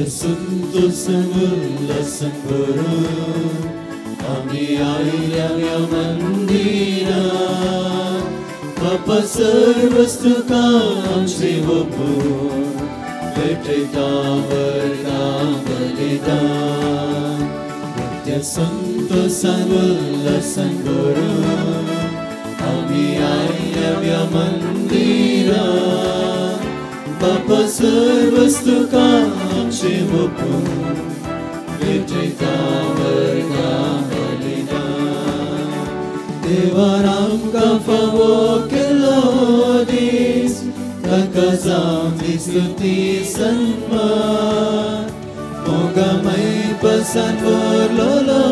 संतोषम उल्हासम भरून आम्ही आयल्या या मंदिरात बापा सर्वस्तु आमचे वपून भेटता वर्गा बलिदान नित्य संतोषम उल्हासम भरून आम्ही आयल्या या मंदिरात बापा सर्वस्तु आमचे वपून भेटता वर्गा बलिदान देवान आमकां फावो केलो दीस ताका जावं स्तुती सन्मान मोगामय पसान भरलोलो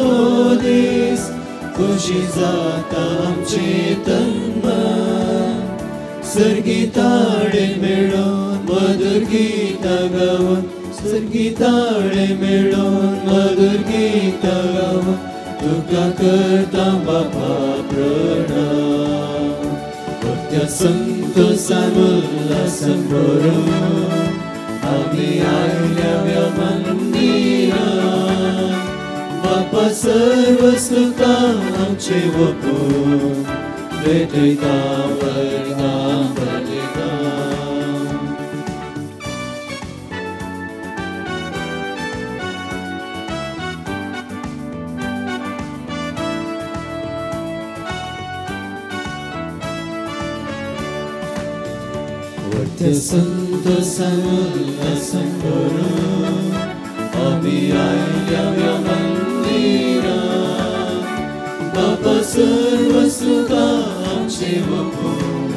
दीस खुशी जाता आमचे तन्मान सर्गीताळे मेळोन मधुर गीतां गावन सर्गीताळे मेळोन मधुर गीतां गावन तुका करता बापा प्रणाम भक्त्या संतोषान उल्हासान भरून आमी आयल्या ह्या मंदिरात बापा सर्वस्तु आमचे वपून भेटता वर्गा बलिदान वर्त्य संतोषान उल्हासान भरून आमी आयल्या ह्या मंदिरात बापा सर्वस्तु आमचे वपून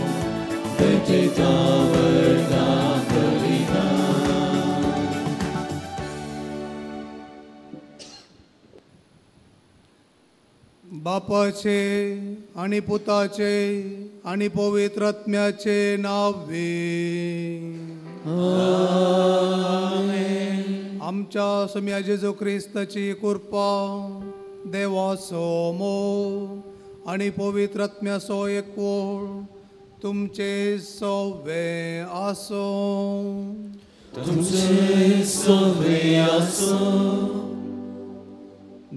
भेटता वर्गा बलिदान बापाचे आणि पुताचे आणि पवित्र आत्म्याचे नावे आमेन आमच्या सम्या जेजू ख्रिस्ताची कृपा देवाचो मोग आणि पवित्र आत्म्याचो एकवळ तुमचे सवे आसो तुमचे सवे आसो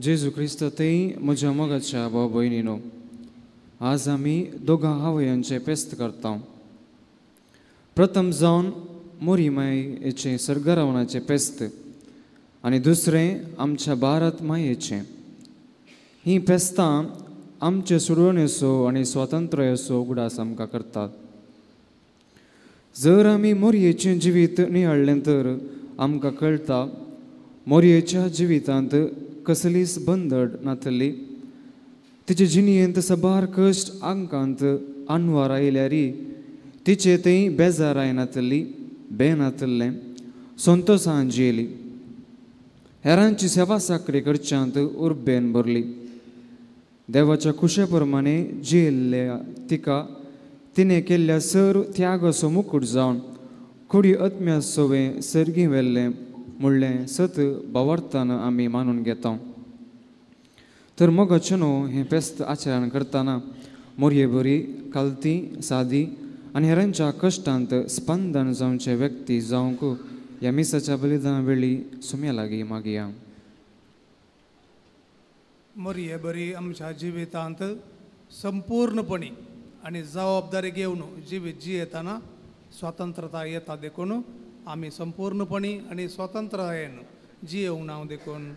जेजू ख्रिस्त तेय म्हज्या मोगाच्या भाव भयणीनो आज आमी दोगां आवयांचे फेस्त करता प्रथम जावन मोरी मायेचे सर्गरावणाचे फेस्त आनी दुसरें आमच्या भारत मायेचें ही फेस्तां आमचे सोडवणेचो आनी स्वातंत्र्याचो उगडास आमकां करतात जर आमी मोरयेचें जिवीत निहाळ्ळें तर आमकां कळटा मोरयेच्या जिवितांत कसलीच बंदड नातली तिचे जिणयेंत सबार कश्ट आंकांत आनवार आयल्यारी तिचे थंय बेजाराय नातली बेनातल्लें संतोषान जियेली हेरांची सेवा साखरी करच्यांत उर्बेन भरली देवाच्या कुशे प्रमाणे जियेल्ल्या तिका तिणें केल्ल्या सर त्यागाचो मुकूट जावन खोडी आत्म्या सोवें सर्गी वेल्लें म्हणलें सत भावार्थान आमी मानून घेता तर मोगाचें न्हू हें फेस्त आचरण करतना मोरये बरी कालती सादी आनी हेरांच्या कश्टांत स्पंदन जावचे व्यक्ती जावंक ह्या मिसाच्या बलिदाना वेळी सुम्या लागीं मागया मोरये बरी आमच्या जिवितांत संपूर्णपणी आणि जबाबदारी घेवन जिवीत जियेतना स्वातंत्र्यता येता देखून आमी संपूर्णपणी आणि स्वातंत्र्यान जियेवंक ना देखून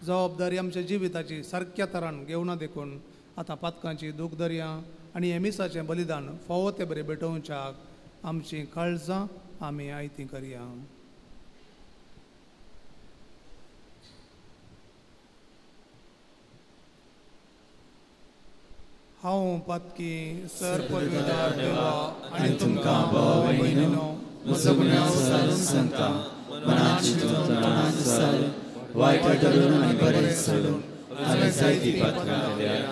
जबाबदारी आमच्या जिविताची सारक्या तरान घेवना देखून आतां पातकांची दूखदर्यां आनी एमिसाचें बलिदान फावो ते बरें भेटोवच्याक आमची काळजां आमी आयती करया हांव पातकी सर पदवीदार देवा आनी तुमकां भाव भयणीनो म्हजो गुन्यांव सारून सांगता मनांत चिंतून तोंडांत सारून वायट धरून आनी बरें सोडून हांवें जायती पातकां केल्या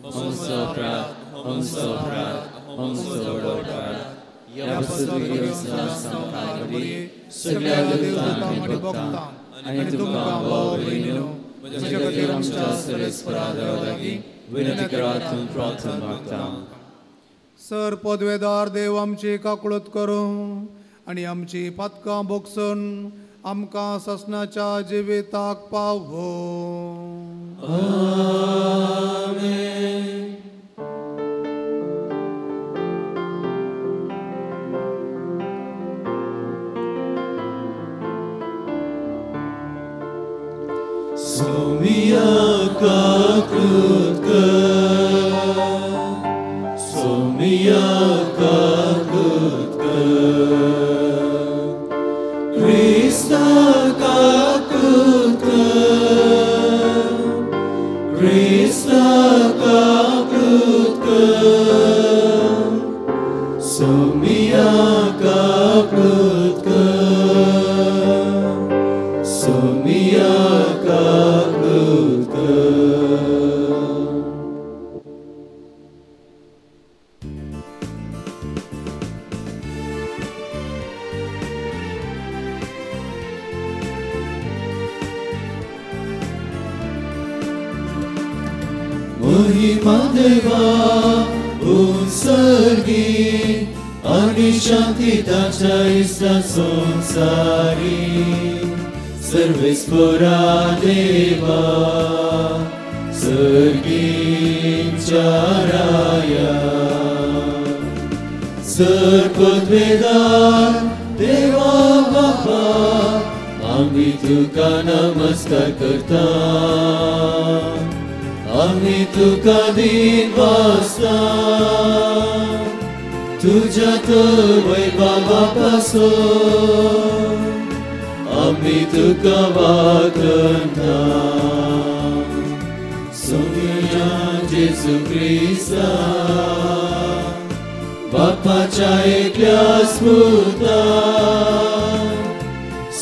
हमचो अपराध हमचो अपराध हमचो व्हडलो अपराध ह्या सगळ्या देवतांक आनी भक्तांक आनी तुमकां भाव भयणीनो म्हजे खातीर आमच्या सर्वेस्परा देवा लागीं विनंती करात प्रार्थना मागता सर पदवेदार देव आमची काकुळत करूं आनी आमची पातकां बोगसून आमकां ससनाच्या जिविताक पावो. Somiaka krutka, somiaka krutka, Krista ka krutka, Krista ka krutka, somiaka krutka, somiaka krutka. महिमा देवा उत्सर्गी आणि शांती ताच्या इष्टा संसारी सर्वेस्परा देवा सर्गींच्या राया सर्ववेदार देवा बापा आम्ही तुका नमस्कार करता आम्ही तुका दिन वाजता तुझ्यात वैभवापासून आम्ही तुका वागता सोम्या जेजू ख्रिस्ता बापाच्या एकल्या स्मृता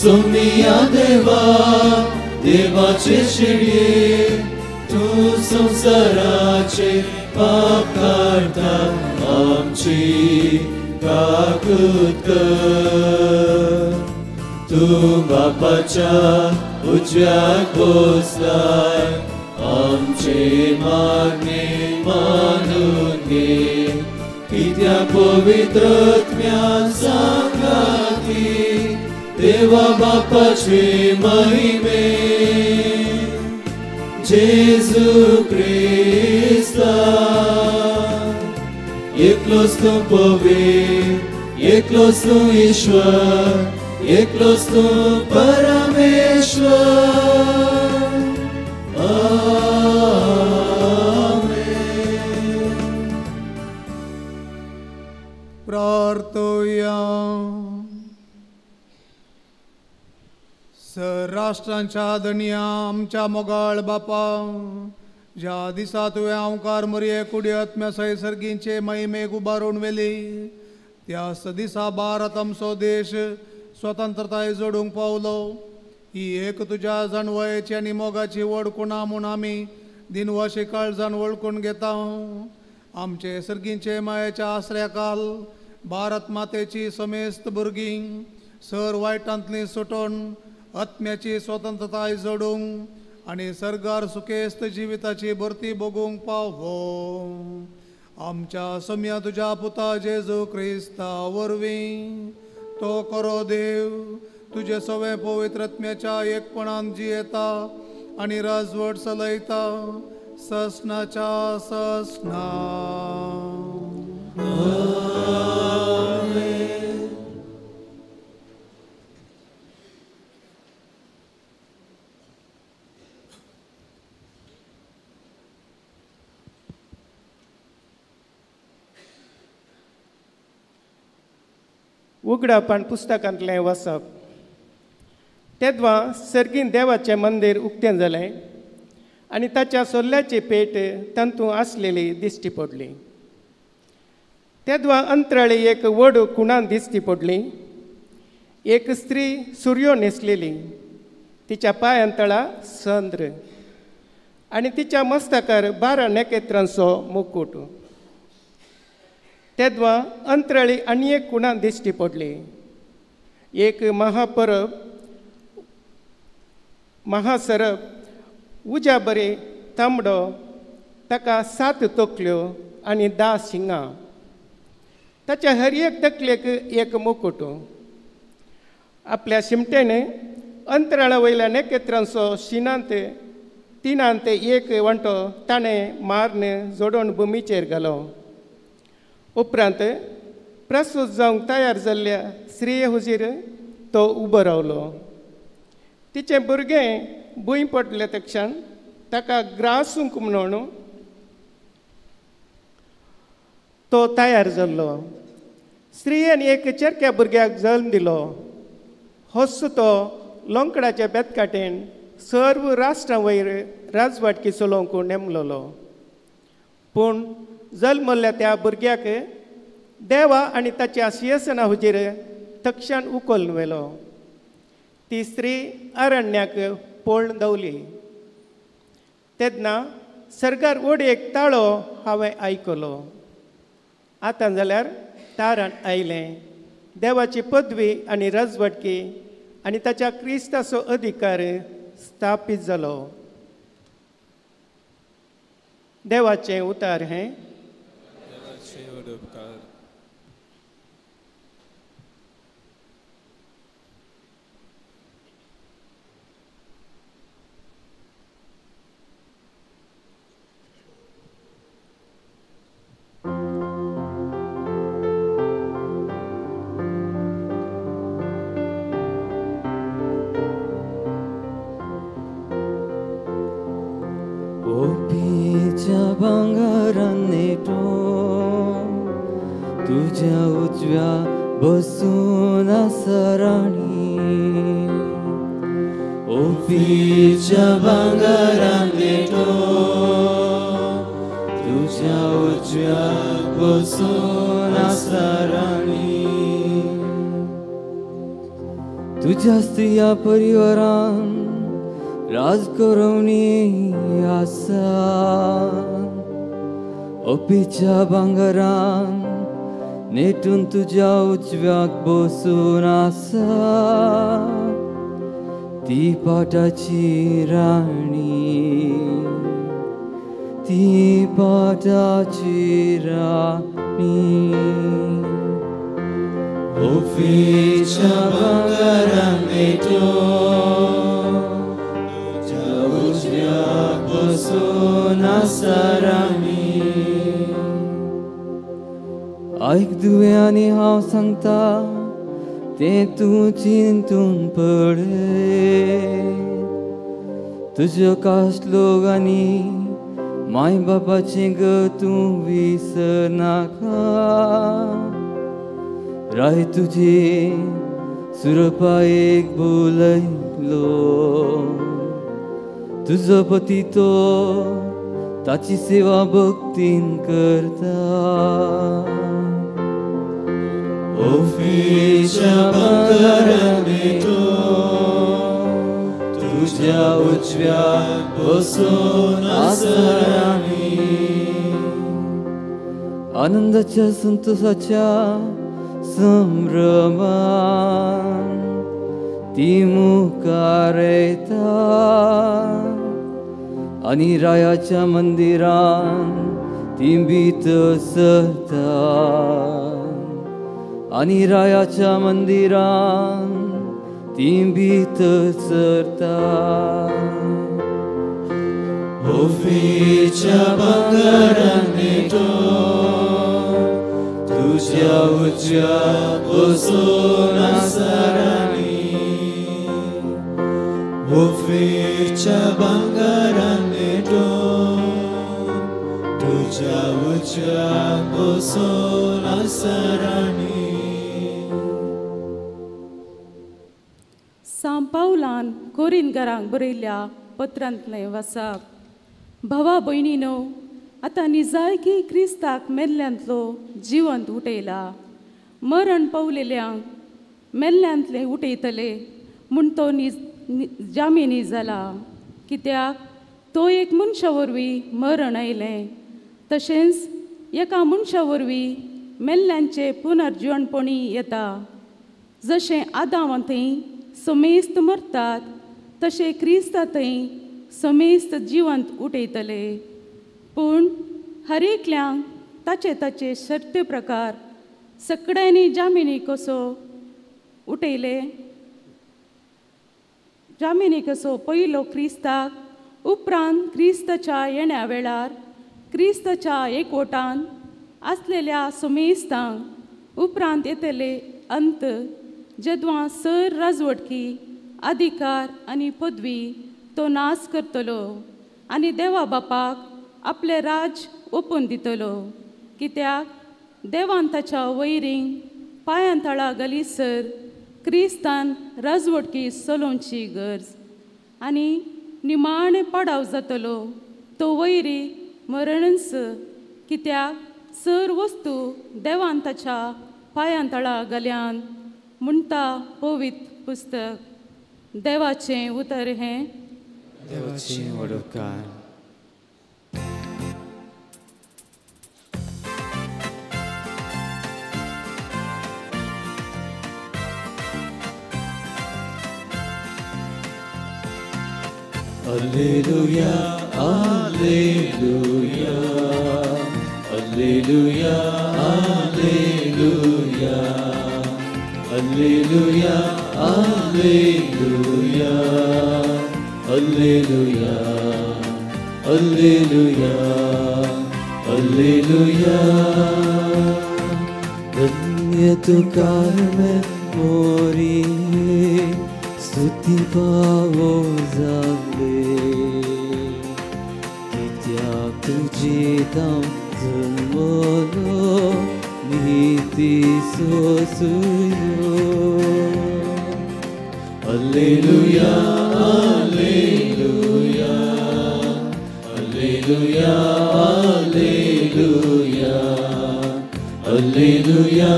सोम्या देवा देवाचे शिडये तू संसाराचे पाप काढता आमची काकूत कर तू बापाच्या उजव्याक बसलाय आमचे मागणे मानून घे कित्या पवित्रत्म्यान सांगाती देवा बापाचे महिमे जेजू ख्रिस्ता एकलोच तू पवित्र एकलोच तू ईश्वर एकलोच तू परमेश्वर आमेन. प्रार्थोया. राष्ट्रांच्या धनिया आमच्या मोगाळ बापा ज्या दिसा तुवें ओंकार मरये कुडी आत्म्या सय सर्गींचे महिमेक उबारून वेली त्याच दिसा भारत आमचो देश स्वतंत्रताय जोडूंक पावलो. ही एक तुज्या जाणवयेची आनी मोगाची वळखुणा म्हूण आमी दिनवाशी काळजान वळखून घेता. आमचे सर्गींचे मायेच्या आसऱ्या काल भारत मातेची समेस्त भुरगीं सर वायटांतली सुटोन आत्म्याची स्वतंत्रताय जोडूंक आनी सरगार सुखेस्त जिविताची भरती भोगूंक पावो. आमच्या सम्या तुज्या पुता जेजू ख्रिस्ता वरवीं तो करो देव तुजे सवे पवित्र आत्म्याच्या एकपणान जियेता आनी राजवट चलयता ससनाच्या ससना. उगडापण पुस्तकांतलें वाचप. तेदवा सर्गीन देवाचें मंदिर उक्तें जालें आनी ताच्या सोल्ल्याची पेट तंतू आसलेली दिश्टी पडली. तेदवा अंतराळी एक व्हड कुणान दिश्टी पडली. एक स्त्री सुर्यो न्हेसलेली तिच्या पांयांतळा संद्र आनी तिच्या मस्तकार 12 नखेत्रांचो मुकुट. तेदवा अंतराळी आनी एक कुणान दिश्टी पडली. एक महासरप उज्या बरी तांबडो ताका 7 तकल्यो आनी 10 शिंगां. ताच्या हर एक तकलेक एक मुकुट. आपल्या शिमटेने अंतराळा वयल्या नेकेत्रांचो शिनांत तिनांत एक वंटो ताणें मारन जोडोवन भुमीचेर घालो. उपरांत प्रसूत जावंक तयार जाल्ल्या स्त्रिये हुजीर तो उबो रावलो. तिचें भुरगें भुंय पडले ते क्षण ताका ग्रासूंक म्हणून तो तयार जाल्लो. स्त्रियेन एक चरक्या भुरग्याक जल्म दिलो. होस्स तो लोंकडाच्या बेतकाटेन सर्व राष्ट्रां वयर राजवाटकी चलोवंक नेमलोलो. पूण जल्मल्ल्या त्या भुरग्याक देवा आनी ताच्या सिंहासना हुजीर तक्षण उखलून व्हेलो. ती स्त्री अरण्याक पळोवन दवली. तेन्ना सरकार ओड एक ताळो हांवें आयकलो. आतां जाल्यार तारण आयलें. देवाची पदवी आनी राजवटकी आनी ताच्या क्रिस्ताचो अधिकार स्थापीत जालो. देवाचें उतार हें. तुझ्या उजव्या बसून आसराणी ओपीच्या भांगरान नेटो तुझ्या उजव्या बसून आसराणी तुझ्या स्त्रिया परिवारान राजकरवणी आसा ओपीच्या भांगरान नेटून तुझ्या उजव्याक बसून आसा ती पाटाची राणी ती पाटाची राणी ओफीच्या भांगरान नेटो तुझ्या उजव्याक बसून आसा राणी ऐक दुव्यानी हांव सांगता तें तूं चिंतून पळय तुज्यो काश्ट आनी माय बापाचें घर तूं विसरनाका राय तुजे सुरपायेक बोलयलो तुजो पती तो ताची सेवा भक्तीन करता ओफीच्या भांगरान नेटो तुझ्या उजव्या बसून आसराणी आनंदाच्या संतोषाच्या संभ्रमान ती मुखार येता आनी रायाच्या मंदिरान ती भितर सरता आनी रायाच्या मंदिरान ती भितर सरता ओफीच्या भांगरान नेटो तुझ्या उजव्या बसून आसराणी ओफीच्या भांगरान नेटो तुझ्या उजव्या बसून आसराणी सांत पावलान कोरिंथकारांक बरयल्ल्या पत्रांतलें वाचप भावा भयणीनो आतां निजायकी क्रिस्ताक मेल्ल्यांतलो जिवंत उठयला मरण पावलेल्यांक मेल्ल्यांतले उठयतले म्हूण तो जामिनी जाला कित्याक तो एक मनशा वरवीं मरण आयलें तशेंच एका मनशा वरवीं मेल्ल्यांचें पुनर्जिवणपणी येता जशें आदामांतय समेस्त मरतात तशें क्रिस्तांतय समेस्त जिवंत उठयतले पूण हर एकल्यांक ताचे ताचे शर्त प्रकार सगळ्यांनी जामिनी कसो उठयले जामिनीकसो पयलो क्रिस्ताक उपरांत क्रिस्ताच्या येण्या वेळार क्रिस्ताच्या एकवटान आसलेल्या सुमेस्तांक उपरांत येतले अंत जदवां सर राजवटकी अधिकार आनी पदवी तो नाश करतलो आनी देवा बापाक आपले राज ओपून दितलो. कित्याक देवान ताच्या वैरींक पांयां तळा घालीसर क्रिस्तान राजवटकी चलोवची गरज आनी निमाणे पाडाव जातलो तो वैरी मरणस. कित्याक सर वस्तू देवान ताच्या पांयां तळा घाल्यान म्हणटा पवित्र पुस्तक. देवाचें उतर हें. देवाचें वडोवकार. Alleluia, alleluia, alleluia, alleluia, alleluia, alleluia, alleluia, alleluia, alleluia. धन्य तू कारमे मोरी स्तुती पावो जाले कित्याक तुजी दाम जल्मलो नीती सोसुयो. Alleluia, alleluia, alleluia, alleluia, alleluia,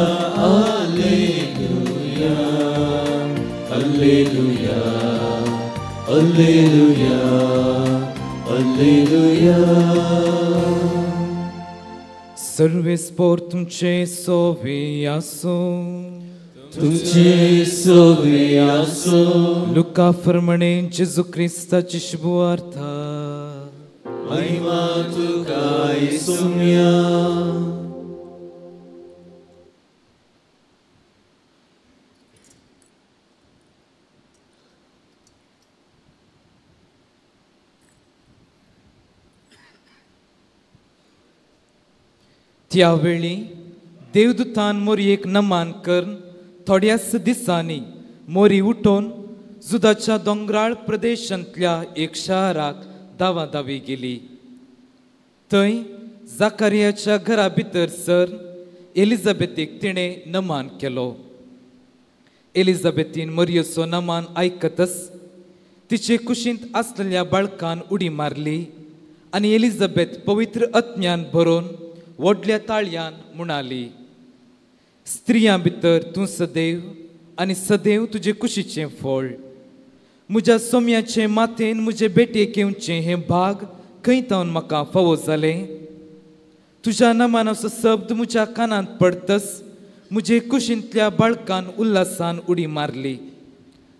alleluia, alleluia, alleluia, alleluia. सर्वे स्पोर तुमचे सोवे आसो. तुमचे सोवे आसो. लुका फर्मणे जेजू क्रिस्ताची शुभवार्थ. महिमा तुका येसुया. त्यावेळी देवदूतान मोरयेक नमान करून थोड्याच दिसांनी मोरी उठोवन जुदाच्या दोंगराळ प्रदेशांतल्या एक शाराक दावादावी गेली. थंय जाकारियाच्या घरा भितर सर एलिझाबेथीक तिणें नमान केलो. एलिझाबेथीन मोरयेचो नमान आयकतच तिचे कुशींत आसलेल्या बाळकान उडी मारली आनी एलिझाबेथ पवित्र आत्म्यान भरून व्हडल्या ताळयान म्हणाली, स्त्रियां भितर तूं सदैव आनी सदैव तुजे कुशीचें फळ. म्हज्या सोम्याचे माथेन म्हजे बेटयेक येवचें हें भाग खंय तावन म्हाका फावो जालें. तुज्या नमानाचो शब्द म्हज्या कानांत पडतच म्हजे कुशींतल्या बाळकान उल्हासान उडी मारली.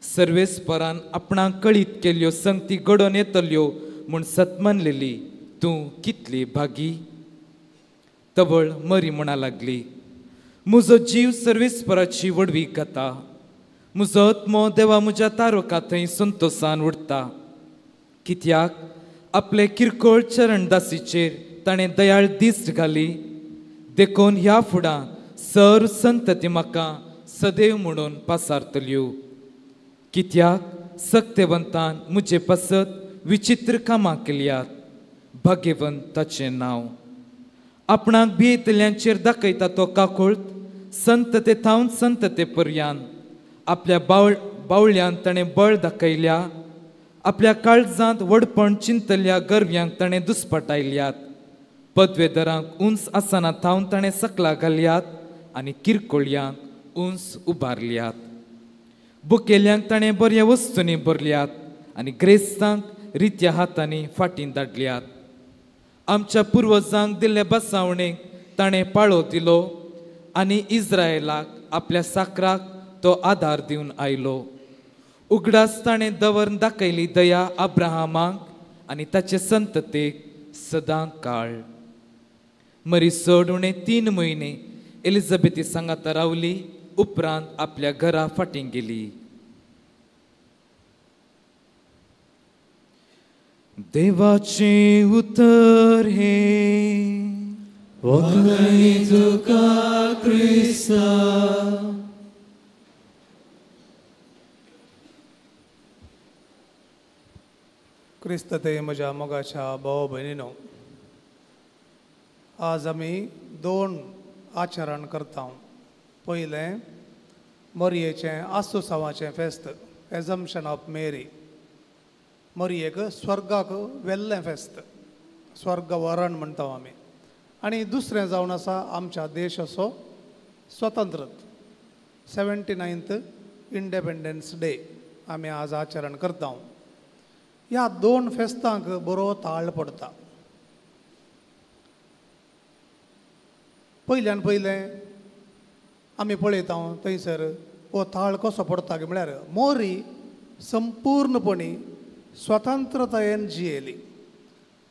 सर्वेस्परान आपणाक कळीत केल्ल्यो संगती घडोवन येतल्यो म्हूण सत मानलेली तूं कितली भागी. तवळ मरी म्हणा लागली, म्हजो जीव सर्वेस्पराची वडवी घाता. म्हजो आत्मो देवा म्हज्या तारका थंय संतोषान उरता. कित्याक आपले किरकोळ चरणदासीचेर ताणें दयाळ दिश्ट घाली. देखून ह्या फुडां सर संतती म्हाका सदैव म्हणून पासारतल्यो. कित्याक सक्तेवंतान म्हजे पासत विचित्र कामां केल्यात. भाग्यवंत ताचें नांव. आपणाक भियेतल्यांचेर दाखयता तो काकूळट संतते थावन संतते पर्यान. आपल्या बावळ्यान ताणें बळ दाखयल्या. आपल्या काळजांत वडपण चिंतल्या गरव्यांक ताणें दुस्पटायल्यात. पदवेदरांक उंच आसना थावन ताणें सकला घाल्यात आनी किरकोळ्यांक उंच उबारल्यात. बुकेल्यांक ताणें बऱ्या वस्तूंनी भरल्यात आनी ग्रेस्तांक रित्या हातांनी फाटीं धाडल्यात. आमच्या पुर्वजांक दिल्ले बसावणेक ताणें पाळो दिलो आनी इस्रायलाक आपल्या साकराक तो आदार दिवन आयलो. उगडास ताणें दवरून दाखयली दया अब्राहमाक आनी ताचे संततेक सदां काळ. मरी चड उणें 3 म्हयने एलिझाबेथी सांगाता रावली. उपरांत आपल्या घरा फाटीं गेली. देवाचे उतर हे वखणी तुका क्रिस्ता क्रिस्त ते म्हज्या मोगाच्या भाव भयणीनो, आज आमी दोन आचरण करता. पयलें मोरयेचें आसुसावाचें फेस्त, एजम्पशन ऑफ मेरी. मोरयेक स्वर्गाक वेल्लें फेस्त, स्वर्ग वरण म्हणटा आमी. आनी दुसरें जावन आसा आमच्या देशाचो स्वतंत्र 79th इंडिपेंडन्स डे आमी आज आचरण करता. ह्या दोन फेस्तांक बरो ताळ पडटा. पयल्यान पयलें आमी पळयता थंयसर हो ताळ कसो पडटा म्हळ्यार मोरी संपूर्णपणी स्वतंत्रतायेन जियेली.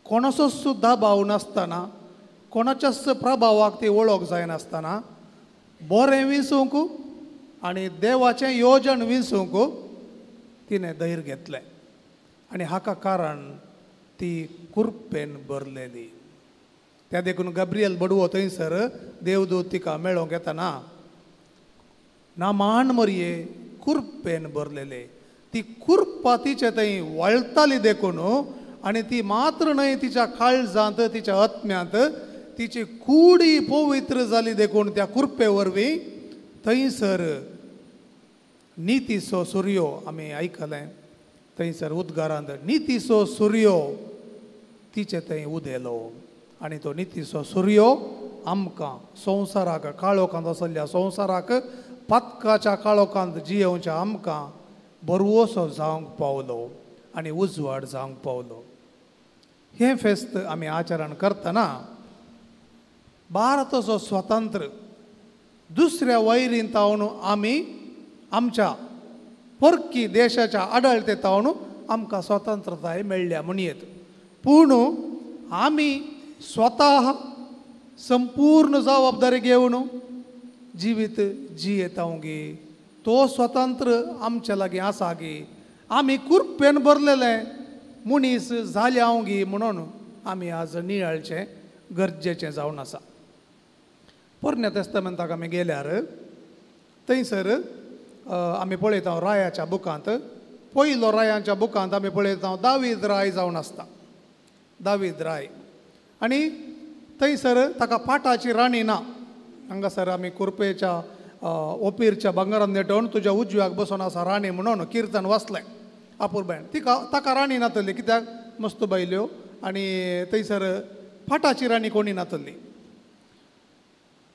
कोणाचो सुद्दां भाव नासतना, कोणाच्याच प्रभावाक ती वळख जायनासतना बरें विसूंक आनी देवाचें योजन विसूंक तिणें धैर्य घेतलें. आनी हाका कारण ती कुर्पेन भरलेली. त्या देखून गब्रियल बडवो थंयसर देवदूत तिका मेळोंक येतना नामान मोरये कुर्पेन भरलेले. ती कुर्पा तिचे थंय वळताली देखून आनी ती मात्र न्हय तिच्या काळजांत, तिच्या आत्म्यांत तिची कुडी पवित्र जाली देखून त्या कुर्पे वरवीं थंयसर नितीचो सूर्यो आमी आयकलें. थंयसर उद्गारांत नितीचो सूर्यो तिचे थंय उदेलो. आनी तो नितीचो सूर्यो आमकां संवसाराक, काळोखांत आसल्या संवसाराक, पातकाच्या काळोखांत जियेवच्या आमकां बरवोसो जावंक पावलो आनी उजवाड जावंक पावलो. हें फेस्त आमी आचरण करतना भारताचो स्वतंत्र दुसऱ्या वैरीन तावन आमी आमच्या परकी देशाच्या आडळते तावन आमकां स्वतंत्रताय मेळ्ळ्या म्हणयेत. पूण आमी स्वता संपूर्ण जबाबदारी घेवन जिवीत जियेता गे. तो स्वतंत्र आमच्या लागीं आसा गे. आमी कुर्पेन भरलेलें मनीस जाल्या गे म्हणून आमी आज नियाळचें गरजेचें जावन आसा. पोरण्या तेस्तामेंताक आमी गेल्यार थंयसर आमी पळयता रायाच्या बुकांत, पयलो रायाच्या बुकांत आमी पळयता दावीद राय जावन आसता. दावीद राय आनी थंयसर ताका पाटाची राणी ना. हांगासर आमी कुर्पेच्या ओपीरच्या भांगरान नेटोवन तुज्या उजव्याक बसून आसा राणी म्हणून किर्तन वाचलें आपुरबायन. ताका राणी नातली, कित्याक मस्त बायल्यो आनी थंयसर पाटाची राणी कोणी नातली.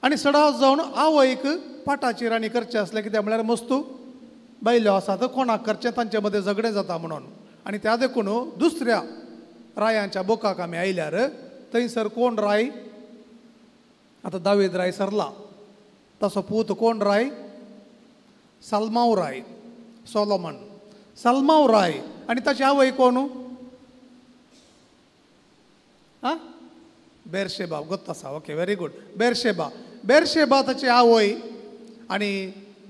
आनी सडाव जावन आवयक पाटाची राणी करचें आसलें, कित्याक म्हळ्यार मस्तू बायल्यो आसात, कोणाक करचें तांचे मदें झगडें जाता म्हणून. आनी त्या देखून दुसऱ्या रायांच्या बुकाक आमी आयल्यार थंयसर कोण राय, आतां दावीद राय सरला, ताचो पूत कोण राय? सलमाव राय, सोलोमन. सलमाव राय आनी ताची आवय कोण? आं बेर्शेबा. गोत्त आसा, ओके, व्हेरी गूड. बेर्शेबा ताची आवय. आनी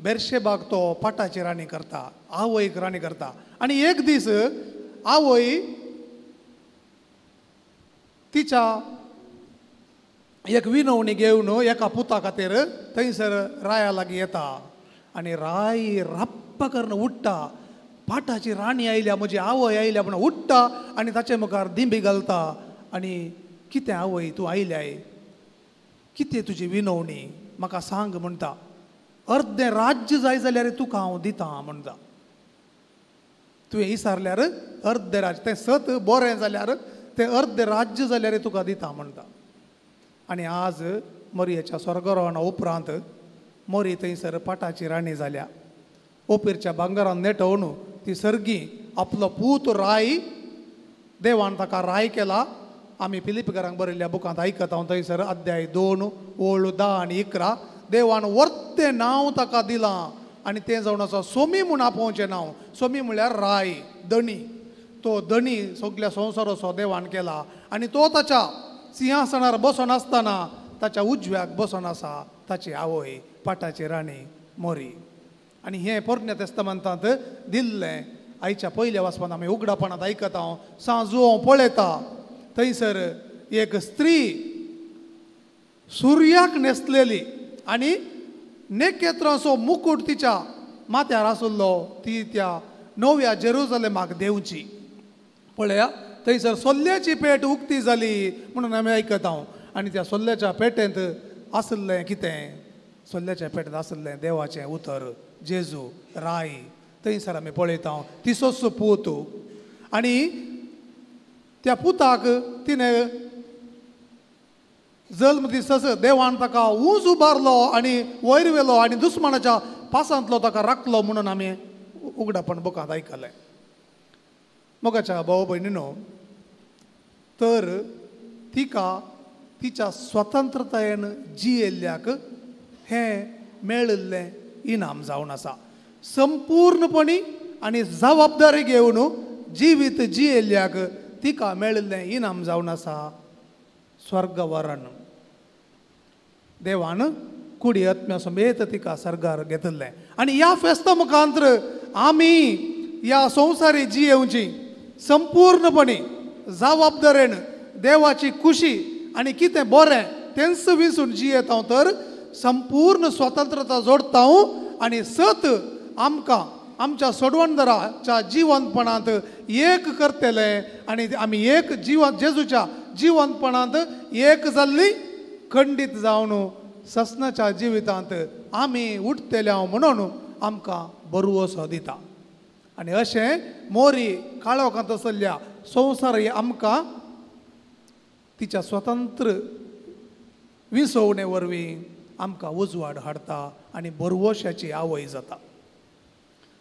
बेर्शेबाक तो पाटाची राणी करता, आवयक राणी करता. आनी एक दीस आवय तिच्या एक विनवणी घेवन एका पुता खातीर थंयसर राया लागीं येता. आनी राय रप्प करून उठ्ठा, पाटाची राणी आयल्या, म्हजी आवय आयल्या म्हणून उठ्ठा आनी ताचे मुखार दिंबी घालता. आनी कितें आवय तूं आयल्याय, कितें तुजी विनवणी, म्हाका सांग म्हणटा. अर्दें राज्य जाय जाल्यार तुका हांव दितां म्हणटा. तुवें विचारल्यार अर्दें राज्य, तें सत बरें जाल्यार तें अर्दें राज्य जाल्यार तुका दितां म्हणटा. आनी आज मोरयेच्या स्वर्गरोहणा उपरांत मोरी थंयसर पाटाची राणी जाल्या. ओपीरच्या भांगरान नेटोवन ती सर्गी आपलो पूत राय, देवान ताका राय केला. आमी फिलिपीकारांक बरयल्ल्या बुकांत आयकता थंयसर अध्याय 2 ओळ 10 आनी 11 देवान वर्तें नांव ताका दिलां. आनी तें जावन आसा सोमी म्हूण आपोवचें नांव. सोमी म्हळ्यार राय, धणी. तो धणी सगल्या संवसाराचो देवान केला. आनी तो ताच्या सिंहासनार बसून आसतना ताच्या उजव्याक बसून आसा ताची आवय, पाटाची राणी मोरी. आनी हें पोरण्या तेस्तामेंतांत दिल्लें आयच्या पयल्या वाचपान आमी उगडापणांत आयकता सांजू पळयता थंयसर एक स्त्री सुर्याक न्हेसलेली आनी नेकेत्रांचो मुकुट तिच्या माथ्यार आसुल्लो ती त्या नव्या जेरुजलेमाक देवची. पळया थंयसर सोल्ल्याची पेट उक्ती जाली म्हणून आमी आयकता. आनी त्या सोल्ल्याच्या पेटेंत आसलें कितें? सोल्ल्याच्या पेटेंत आसलें देवाचें उतर जेजू राय. थंयसर आमी पळयता तिसोच पूत आनी त्या पुताक तिणें जल्म दिसस देवान ताका उंच उबारलो आनी वयर व्हेलो आनी दुस्मानाच्या पासांतलो ताका राखलो म्हणून आमी उगडापण बुकांत आयकलें. मोगाच्या भाव भयणीनो, तर तिका तिच्या स्वतंत्रतायेन जियेल्ल्याक हें मेळिल्लें इनाम जावन आसा. संपूर्णपणी आनी जबाबदारी घेवन जिवीत जियेल्ल्याक तिका मेळिल्लें इनाम जावन आसा स्वर्गवरण. देवान कुडी आत्म्या समेत तिका सर्गार घेतलें. आनी ह्या फेस्ता मुखांतर आमी ह्या संवसारी जियेवची संपूर्णपणी जबाबदारेन देवाची खुशी आनी कितें बरें तेंच विसरून जियेता तर संपूर्ण स्वतंत्रता जोडता आनी सत आमकां आमच्या सोडवणदाराच्या जिवंतपणांत एक करतले आनी आमी एक जेजूच्या जिवंतपणांत एक जाल्ली खंडीत जावन ससनाच्या जिवितांत आमी उठतले म्हणून आमकां बरवसो दिता. आनी अशें मोरी काळोखांत आसलेल्या संवसारी आमकां तिच्या स्वतंत्र विसवणे वरवीं आमकां उजवाड हाडटा आनी बरवशाची आवय जाता.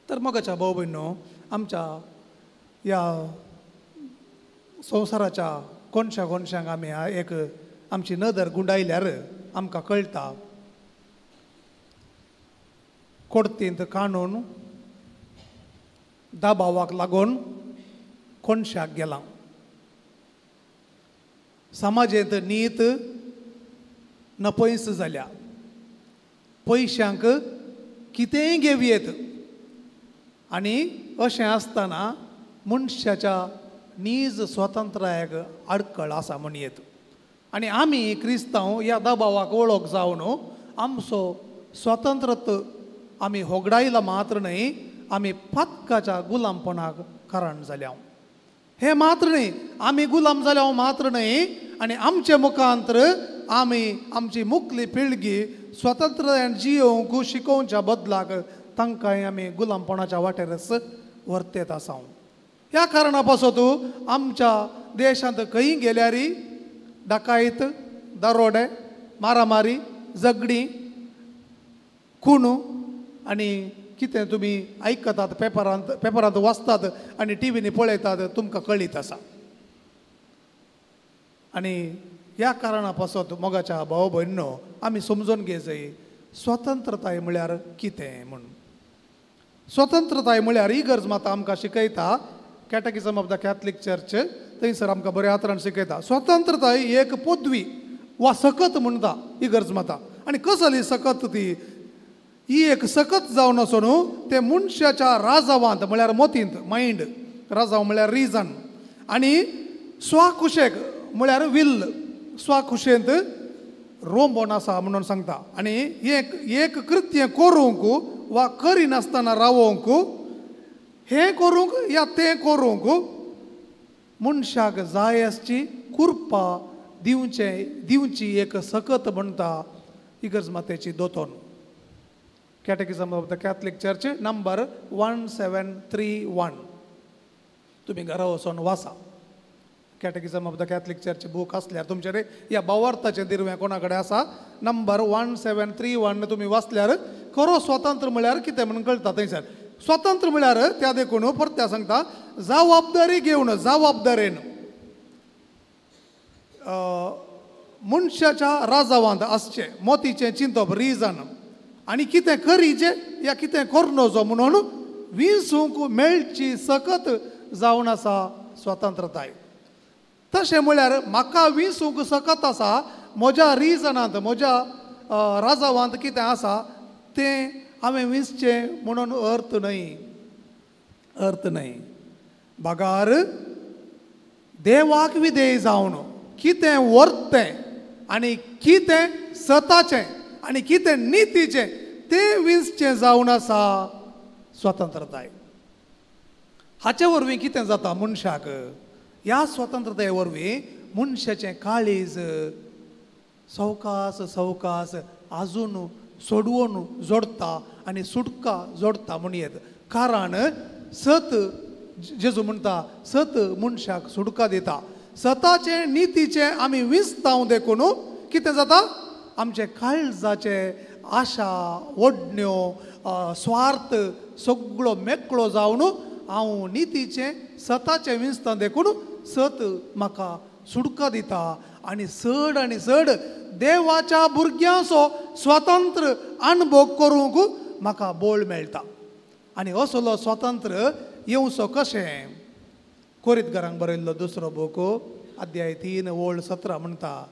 तर मोगाच्या भाव भयणो, आमच्या ह्या संवसाराच्या कोणशा कोणशांक आमी एक आमची नदर गुंडायल्यार आमकां कळटा कोडतींत कांडून दाबावाक लागून कोणशाक गेलां. समाजेंत नीत नपयस जाल्या. पयशांक कितेंय घेवयेत आनी अशें आसतना मनशाच्या नीज स्वतंत्रायाक आडखळ आसा म्हणयेत. आनी आमी क्रिस्तांव ह्या दबावाक वळख जावन आमचो स्वतंत्रत आमी होगडायला मात्र न्हय, आमी फातकाच्या गुलामपणाक कारण जाल्या. हे मात्र न्हय, आमी गुलाम जाल्या मात्र न्हय आनी आमचे मुखांतर आमी आमची मुखली पिळगी स्वतंत्रतायेन जियोवंक शिकोवच्या बदलाक तांकांय आमी गुलामपणाच्या वाटेरच वर्तेत आसा. ह्या कारणा पासत आमच्या देशांत खंय गेल्यारी डकायत, दरोडे, मारामारी, झगडी, खून आनी कितें तुमी आयकतात पेपरांत वाचतात आनी टीव्हीनी पळयतात तुमकां कळीत आसा. आनी ह्या कारणा पासत मोगाच्या भाव भयणो, आमी समजून घेवचें स्वतंत्रताय म्हळ्यार कितें म्हणून. स्वतंत्रताय म्हळ्यार ही गरज मात आमकां शिकयता कॅटेकिझम ऑफ द कॅथलीक चर्च. थंयसर आमकां बऱ्या तरान शिकयता स्वतंत्रताय एक पदवी वा सकत म्हणटा ही गरज माता. आनी कसली सकत ती? ही एक सकत जावन आसून ते मनशाच्या राजावांत म्हळ्यार मतींत मायंड, राजाव म्हळ्यार रिजन, आनी स्वाखुशेक म्हळ्यार विल्ल, स्वाखुशेंत रोंबोन आसा म्हणून सांगता. आनी एक कृत्य करूंक वा करिनासतना रावोवंक, हें करूंक या तें करूंक मनशाक जाय आसची कुर्पा दिवची एक सकत म्हणटा इगर्ज मातेची दोतोन. Catechism of the Catholic church number 1731. तुमी घरा वचून वाचा. Catechism of the Catholic church book आसल्यार तुमचे ह्या भावार्थाचें दिरवें कोणा कडेन आसा नंबर 1731 तुमी वाचल्यार खरो स्वतंत्र म्हळ्यार कितें म्हणून कळटा. थंयसर स्वतंत्र म्हळ्यार त्या देखून परत्या सांगता जबाबदारी घेवन जबाबदारेन मनशाच्या राजावांत आसचें, मोतीचें चिंतप, रिजन, आनी कितें करीचें या कितें करनोचो म्हणून विंसूंक मेळची सकत जावन आसा स्वतंत्रताय. तशें म्हळ्यार म्हाका विंसूंक सकत आसा म्हज्या रिजनांत, म्हज्या राजावांत कितें आसा तें हांवें विंसचें म्हणून अर्थ न्हय. अर्थ नाही. बागार देवाक विधेय जावन कितें वर्तें आनी कितें सताचें आनी कितें नितीचें तें विंसचें जावन आसा स्वतंत्रताय. हाचे वरवीं कितें जाता मनशाक, ह्या स्वतंत्रताये वरवीं मनशाचें काळीज सवकास सवकास आजून सोडवून जोडटा आनी सुटका जोडटा म्हणयेत. कारण सत जेजू म्हणटा सत मनशाक सुटका दिता. सताचे नितीचे आमी विस्ताव देखून कितें जाता, आमचे काळजाचे आशा ओडण्यो स्वार्थ सगळो मेकळो जावन हांव नितीचे सताचे विस्ताव देखून सत म्हाका सुटका दिता आनी चड देवाच्या भुरग्यांचो स्वतंत्र अनुभव करूंक म्हाका बोळ मेळटा. आनी असलो स्वतंत्र येवचो कशें. कोरींतकारांक बरयल्लो दुसरो बूक अध्याय 3 ओळ 17 म्हणटा,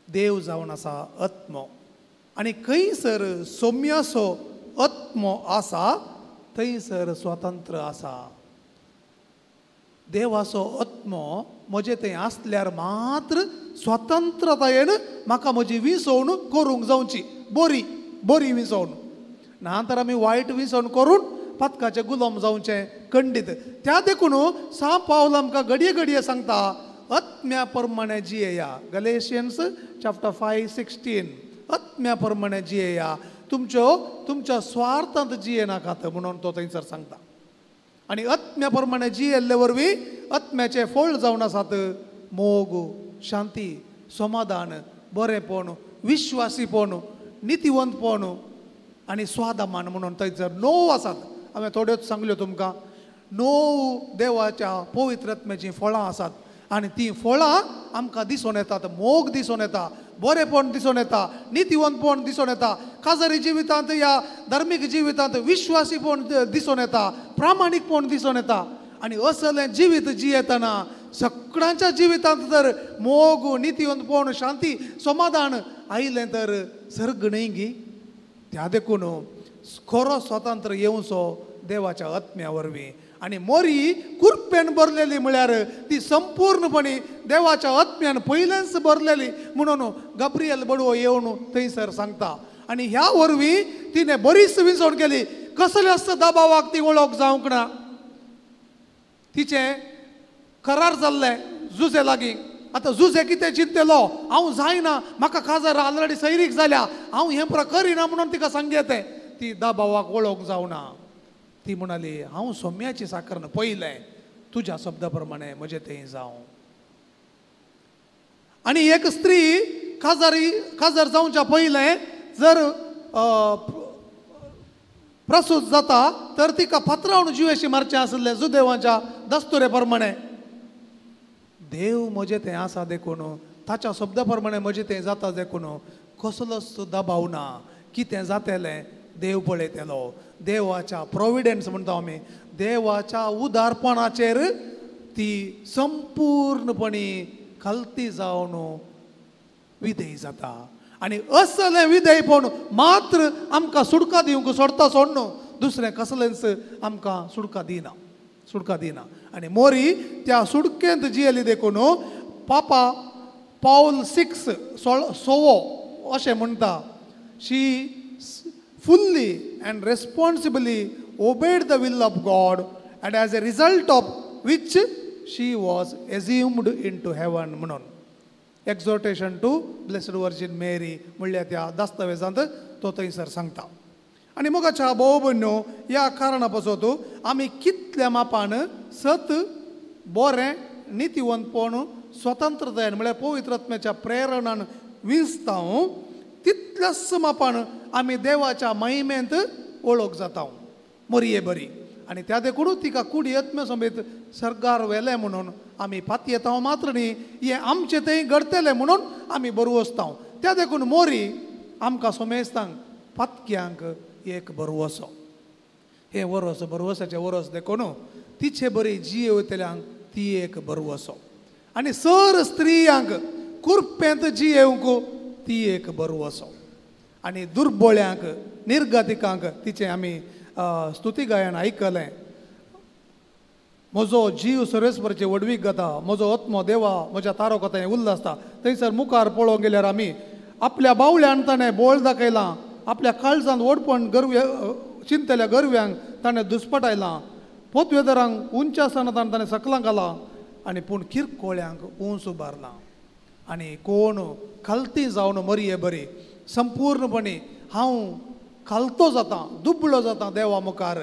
देव जावन आसा आत्मो आनी खंयसर सौम्यसो आत्मो आसा थंयसर स्वतंत्र आसा. देवाचो आत्मो म्हजे थंय आसल्यार मात्र स्वतंत्रतायेन म्हाका म्हजी विसवणूक करूंक जावची. बरी विसवणूक ना तर आमी वायट विसवण करून पथकाचे गुलाम जावचे खंडीत. त्या देखून सा पावल आमकां घडये घडये सांगता आत्म्या प्रमाणे जियेया. गलेशियन्स चॅप्टर 5:16 आत्म्या प्रमाणे जियेया, तुमच्या स्वार्थांत जिये नाकात म्हणून तो थंयसर सांगता. आनी आत्म्या प्रमाणे जियेल्ले वरवीं आत्म्याचे फळ जावन आसात मोग, शांती, समाधान, बरेपण, विश्वासीपण, नितीवंतपण आनी स्वादमान म्हणून थंयसर 9 आसात. हांवें थोड्योच सांगल्यो तुमकां. 9 देवाच्या पवित्र आत्म्याची फळां आसात आनी तीं फळां आमकां दिसून येतात. मोग दिसून येता, बरेपण दिसून येता, नितीवंतपण दिसून येता, काजारी जिवितांत या धार्मीक जिवितांत विश्वासीपण दिसून येता, प्रामाणीकपण दिसून येता. आनी असलें जिवीत जियेतना सगळ्यांच्या जिवितांत जर मोग, नितीवंतपण, शांती, समाधान आयलें तर सर्ग न्हय गी. त्या देखून खरो स्वतंत्र येवचो देवाच्या आत्म्या वरवीं. आनी मोरी कुरपेन भरलेली म्हळ्यार ती संपूर्णपणी देवाच्या आत्म्यान पयलेंच भरलेली म्हणून गब्रियल बडवो येवन थंयसर सांगता. आनी ह्या वरवीं तिणें बरीच विसवण केली. कसल्याच दबावाक ती वळख जावंक ना. तिचें करार जाल्लें जुजे लागीं. आतां जुजे कितें चिंतलेलो, हांव जायना, म्हाका काजार ऑलरेडी सैरीक जाल्या, हांव हें करिना म्हणून तिका सांगेतें. ती दबावाक वळख जावना. ती म्हणाली हांव सोम्याची साखर पयलें, तुज्या शब्दा प्रमाणे म्हजें तें जावं. आनी एक स्त्री काजार जावच्या पयलें जर प्रसूत जाता तर तिका पत्रावण जिवेशी मारचें आसलें जुदेवाच्या दस्तुरे प्रमाणे. देव म्हजें तें आसा देखून ताच्या शब्दा प्रमाणे म्हजें तें जाता देखून कसलोच दबाव ना. कितें जातलें देव पळयतलो. देवाच्या प्रोविडन्स म्हणटा आमी, देवाच्या उदारपणाचेर ती संपूर्णपणी खालती जावन विधेय जाता. आनी असलें विधेयपण मात्र आमकां सुटका दिवंक सोडता सोडनो, दुसरें कसलेंच आमकां सुटका दिना. आनी मोरी त्या सुटकेंत जियेली देखून पापा पाऊल 6 अशें म्हणटा, शी fully and responsibly obeyed the will of God, and as a result of which she was assumed into heaven म्हणून. एक्झॉर्टेशन टू ब्लेस्ड वर्जिन मेरी म्हणल्या त्या दस्तावेजांत तो थंयसर सांगता. आनी मोगाच्या भोव भयण्यो, ह्या कारणा पासत आमी कितल्या मापान सत, बरें, नितीवंतपण, स्वतंत्रतायेन म्हळ्यार पवित्र आत्म्याच्या प्रेरणान विंचतां तितल्याच मापान आमी देवाच्या महिमेंत वळख जाता. मोरये बरी. आनी त्या देखून तिका कुडी आत्म्या समेत सर्गार व्हेलें म्हणून आमी पातयेता मात्र न्ही, हें आमचें थंय घडतलें म्हणून आमी बरवसता. त्या देखून मोरी आमकां सोमेस्तांक पातक्यांक एक बरवसो. हें वरस बरवसाचें वरस देखून तिचे बरी जिये वयतल्यांक ती एक बरवसो. आनी सर स्त्रियांक कुरपेंत जियेवंक ती एक बरवसो. आनी दुर्बळ्यांक, निर्गतिकांक तिचें आमी स्तुती गायन आयकलें. म्हजो जीव सर्वेस्पराचे वडवीक घाता, म्हजो आत्मो देवा म्हज्या तारो कोताय उल्लासता. थंयसर मुखार पळोवंक गेल्यार आमी आपल्या बावल्यान ताणें बोळ दाखयलां, आपल्या काळजांत ओडपण चिंतल्या गरव्यांक ताणें दुस्पटायलां, पोतवेदरांक उंच आसतना ताणें सकलां घालां आनी पूण किरकोळ्यांक उंच उबारलां. आनी कोण खालती जावन मरये बरी संपूर्णपणी हांव खालतो जाता, दुबळो जाता देवा मुखार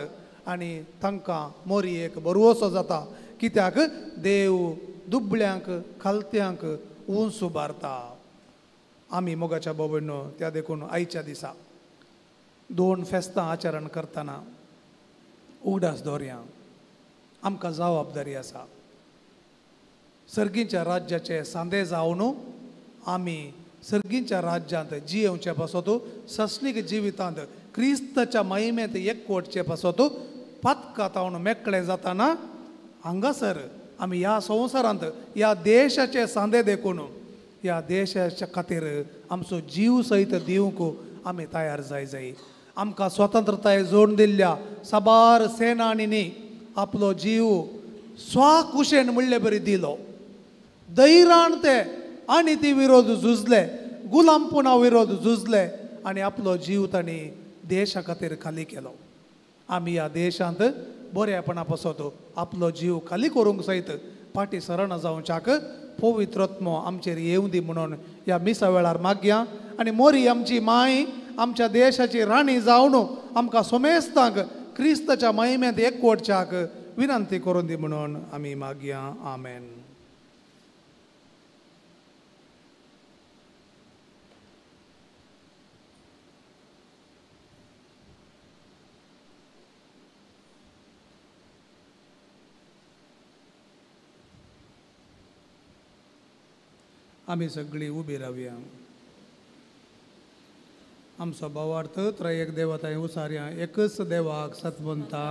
आनी तांकां मोरयेक भरवोसो जाता, कित्याक देव दुबळ्यांक खालत्यांक उंच उबारता. आमी मोगाच्या बाबयनो त्या देखून आयच्या दिसा 2 फेस्तां आचरण करतना उगडास दवरया. आमकां जबाबदारी आसा. सर्गीच्या राज्याचे सांदे जावन आमी सर्गीच्या राज्यांत जियेवचे पासत सस्नीक जिवितांत क्रिस्ताच्या महिमेंत एकवटचे पासत पातकातावन मेकळे जाताना हांगासर आमी ह्या संवसारांत ह्या देशाचे सांदे देखून ह्या देशाच्या खातीर आमचो जीव सयत दिवंक आमी तयार जाय. आमकां स्वतंत्रताय जोडून दिल्ल्या साबार सेनानींनी आपलो जीव स्वाकुशेन म्हणले बरी दिलो. दैराण ते आनी ती विरोध झुजले, गुलामपणा विरोध झुजले आनी आपलो जीव तांणी देशा खातीर खाली केलो. आमी ह्या देशांत बऱ्यापणा पासत आपलो जीव खाली करूंक सयत फाटी सरण जावच्याक पवित्र आत्मो आमचेर येवं दी म्हणून ह्या मिसा वेळार मागया. आनी मोरी आमची माय आमच्या देशाची राणी जावन आमकां सोमेस्तांक क्रिस्ताच्या महिमेंत एकवटच्याक विनंती करून दी म्हणून आमी मागया. आमेन. आमी सगळीं उबी रावया. आमचो भावार्थ त्रयेक देवताय उसार्या एकच देवाक सतमंता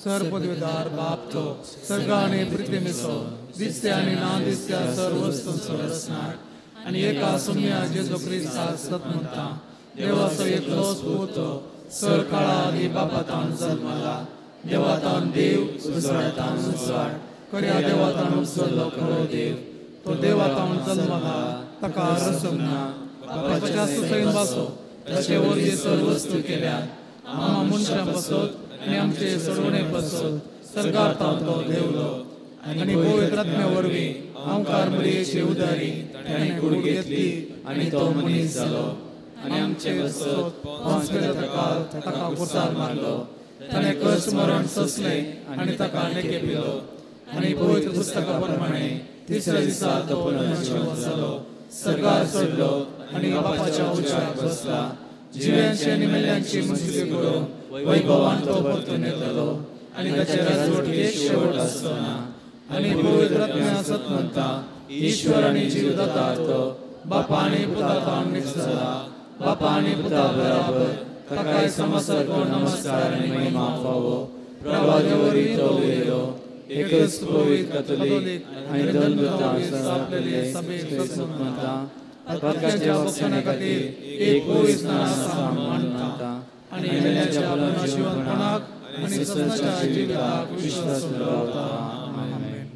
सरपदवीदार बाप तो सर्ग आनी पृथ्वीचो दिसत्या आनी ना दिसत्या सर्व वस्तूंचो रचणार आनी एका सौम्या जेजो क्रिस्ताक सतमंता देवाचो एकलोच पूत सर काळा आदी बापातान जल्मला. देवातान देव उजवाडातान उजवाड खऱ्या देवातान उजवल्लो खरो देव. तो देवातान जल्मला ताका रसम ना बापाच्या सुसैन वासो तशे वरचे सर्व वस्तू केल्यात. आमा मनशां पासत आनी आमचे सोडवणे पासत सरकार तो देवलो आनी पवित्र आत्म्या वरवीं हांवकार मरियेची उदारी ताणें कूड घेतली आनी तो मनीस जालो आनी आमचे वसत पोंच ताका कुसार मारलो. ताणें कश्ट मरण सोंसले आनी ताका नेके पिलो आनी पवित्र पुस्तका प्रमाणे तिसऱ्या दिसा तो पुनर्जीवन जालो, सरकार सोडलो आनी बापाच्या उजवाडाक बसला. जिव्यांची आनी मेल्ल्यांची मुक्ती करून वैभवान तो परतून येतलो आनी ताचे राजवटीक शेवट आसचो ना. आनी पवित्र आत्म्या सतमंता ईश्वर आनी जीवदाता तो बापा आनी पुतातान मिक्स जाला. बापा आनी पुता बराबर ताकाय समसर्ग नमस्कार आनी महिमा फावो. प्रभा देवरी तो उलयलो एकच पवित्र कॅथोलिक आनी धर्मशास्त्र आपले सभेक सतमंता पदकाच्या वचना खातीर एक पवित्र स्नान आसा मानता आनी मेल्ल्याच्या पुनर्जीवनपणाक आनी सदांच्या जिविताक विश्वास दवरता. आमेन.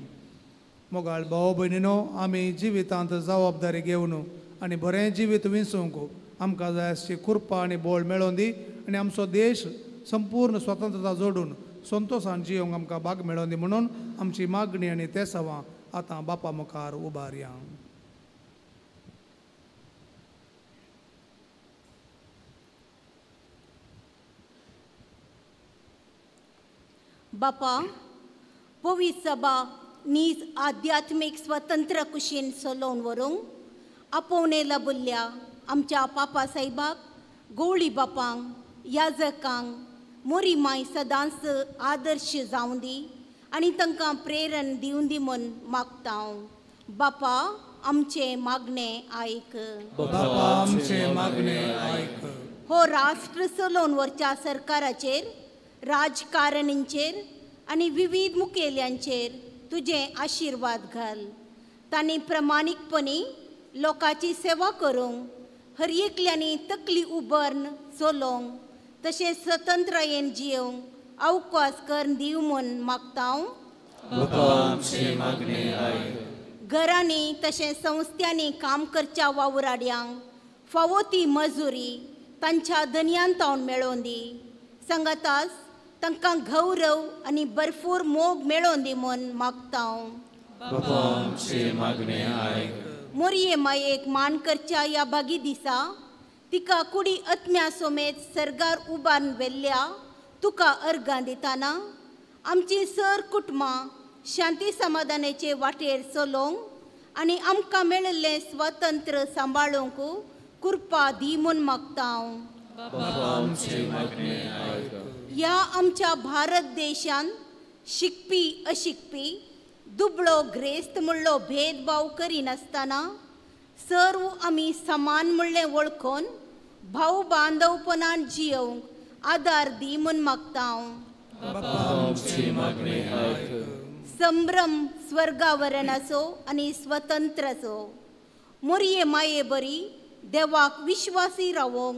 मोगाळ भाव भयणीनो, आमी जिवितांत जबाबदारी घेवन आनी बरें जिवीत विंसूंक आमकां जाय आसची कृपा आनी बोळ मेळोवन दी आनी आमचो देश संपूर्ण स्वतंत्रता जोडून संतोशान जियोंक आमकां भाग मेळोवन दी म्हणून आमची मागणी आनी ते सवां आतां बापा मुखार उबारया. बापा, पवित्र सभा नीज आध्यात्मीक स्वतंत्र कुशीन चलोवन व्हरूंक आपोवणे लाबुल्ल्या आमच्या पापा साहेबाक, गवळी बापांक, याजकांक मोरी माय सदांच आदर्श जावं दी आनी तांकां प्रेरण दिवन दी म्हूण मागता हांव. बापा, आमचे मागणे आयक. बापा, आमचे मागणे आयक. हो राष्ट्र चलोवन व्हरच्या सरकाराचेर, राजकारणींचेर आनी विविध मुखेल्यांचेर तुजे आशिर्वाद घाल. तांणी प्रमाणीकपणी लोकांची सेवा करूंक, हर एकल्यांनी तकली उबर्न चलोवंक, तशेंच स्वतंत्रयेन जियोंक अवकाश करून दिव म्हूण मागता हांव. बापा आमचे मागणे आयक. घरांनी तशेंच संस्थांनी काम करच्या वावुराड्यांक फावो ती मजुरी तांच्या दनयांतावन मेळोवन दी. सांगाताच तांकां गौरव आनी भरपूर मोग मेळोवन दी म्हूण मागता हांव. बापा आमचे मागणे आयक. मोरये मायेक मान करच्या ह्या बागी दिसा तिका कुडी आत्म्या समेत सर्गार उबारून वेल्ल्या तुका अर्गां दिताना आमची सर कुटुंबां शांती समाधानाचे वाटेर चलोवंक आनी आमकां मेळिल्लें स्वातंत्र्य सांबाळूंक कृपा दी म्हूण मागता हांव. बापा आमचे मागणे आयक. ह्या आमच्या भारत देशांत शिकपी अशिकपी दुबळो ग्रेस्त म्हणलो भेदभाव करिनासतना सर्व आमी समान म्हणलें वळखून भाव बांदवपणान जियोवंक आदार दी म्हूण मागता हांव. बापा आमचे मागणे आयक. संभ्रम स्वर्गावरणाचो आनी स्वतंत्राचो मोरये माये बरी देवाक विश्वासी रावोंक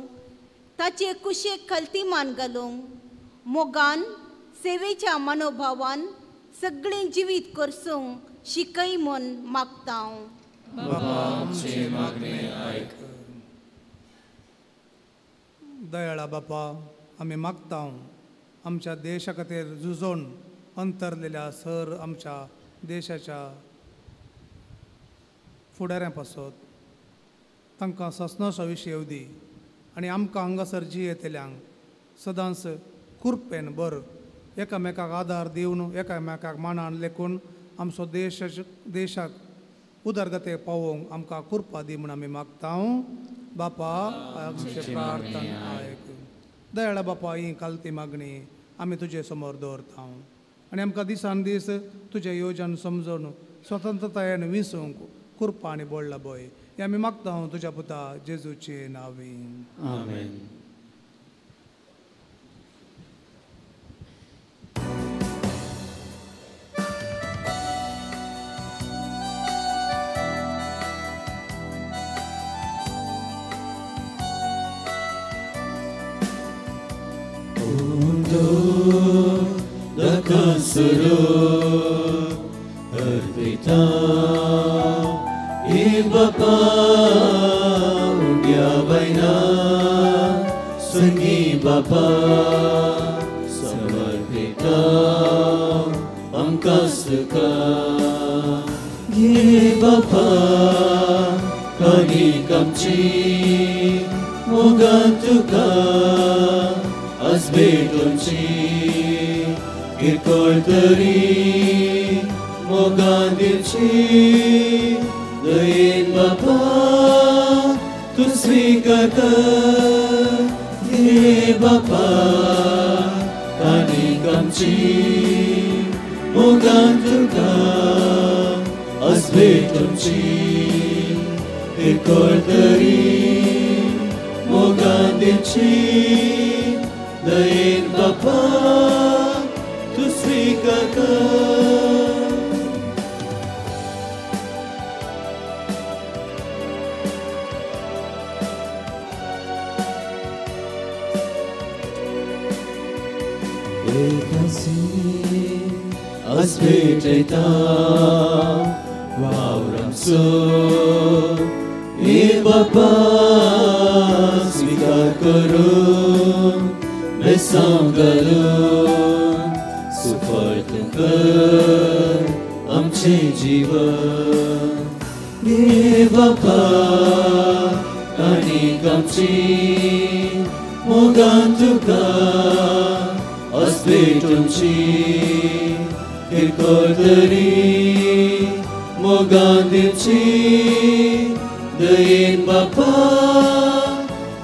ताचे कुशेक खलतीमान घालूंक मोगान सेवेच्या मनोभावान सगळें जिवीत करसूंक शिकय म्हूण मागता हांव. बापा आमचे मागणे आयक. दयाळा बापा आमी मागता हांव आमच्या देशा खातीर झुजोन अंतरलेल्या सर आमच्या देशाच्या फुडाऱ्यां पासत तांकां ससनोस आयुश्य येवं दी आनी आमकां हांगासर जियेतल्यांक सदांच कुर्पेन बर एकामेकाक आदार दिवन एकामेकाक मानान लेखून आमचो देशाक उदरगते पावोवंक आमकां कृपा दी म्हूण आमी मागता हांव. बापा आमचे प्रार्थना आयक. दयाळा बापा ही कालती मागणी आमी तुजे समोर दवरता हांव आनी आमकां दिसान दीस तुजें येवजन समजून स्वतंत्रतायेन विसूंक कृपा आनी बोड लाबय हें आमी मागता हांव तुज्या पुता जेजूचे नांवेन. आमेन. Da cansoro arbita e bapa undia vaina sangi bapa samarpita amkasuka ye bapa kani kamchi mogantuka azbetunchi किरकोळ तरी मोगांदिची दयेन बापा तू स्वीकार कर हे बापा कानीक आमची मोगान तुका आसबेटुमची किरकोळ तरी मोगांदिची दयेन बापा तू स्वीकार कर. Asbeteta वावरांचो हे बापा स्वीकार करून बेसांव घालून सुफळ कर आमचे जीवन हे बापा आनीक आमची मोगान तुका आसबेटुमची किरकोळ तरी मोगान दिवची दयेन बापा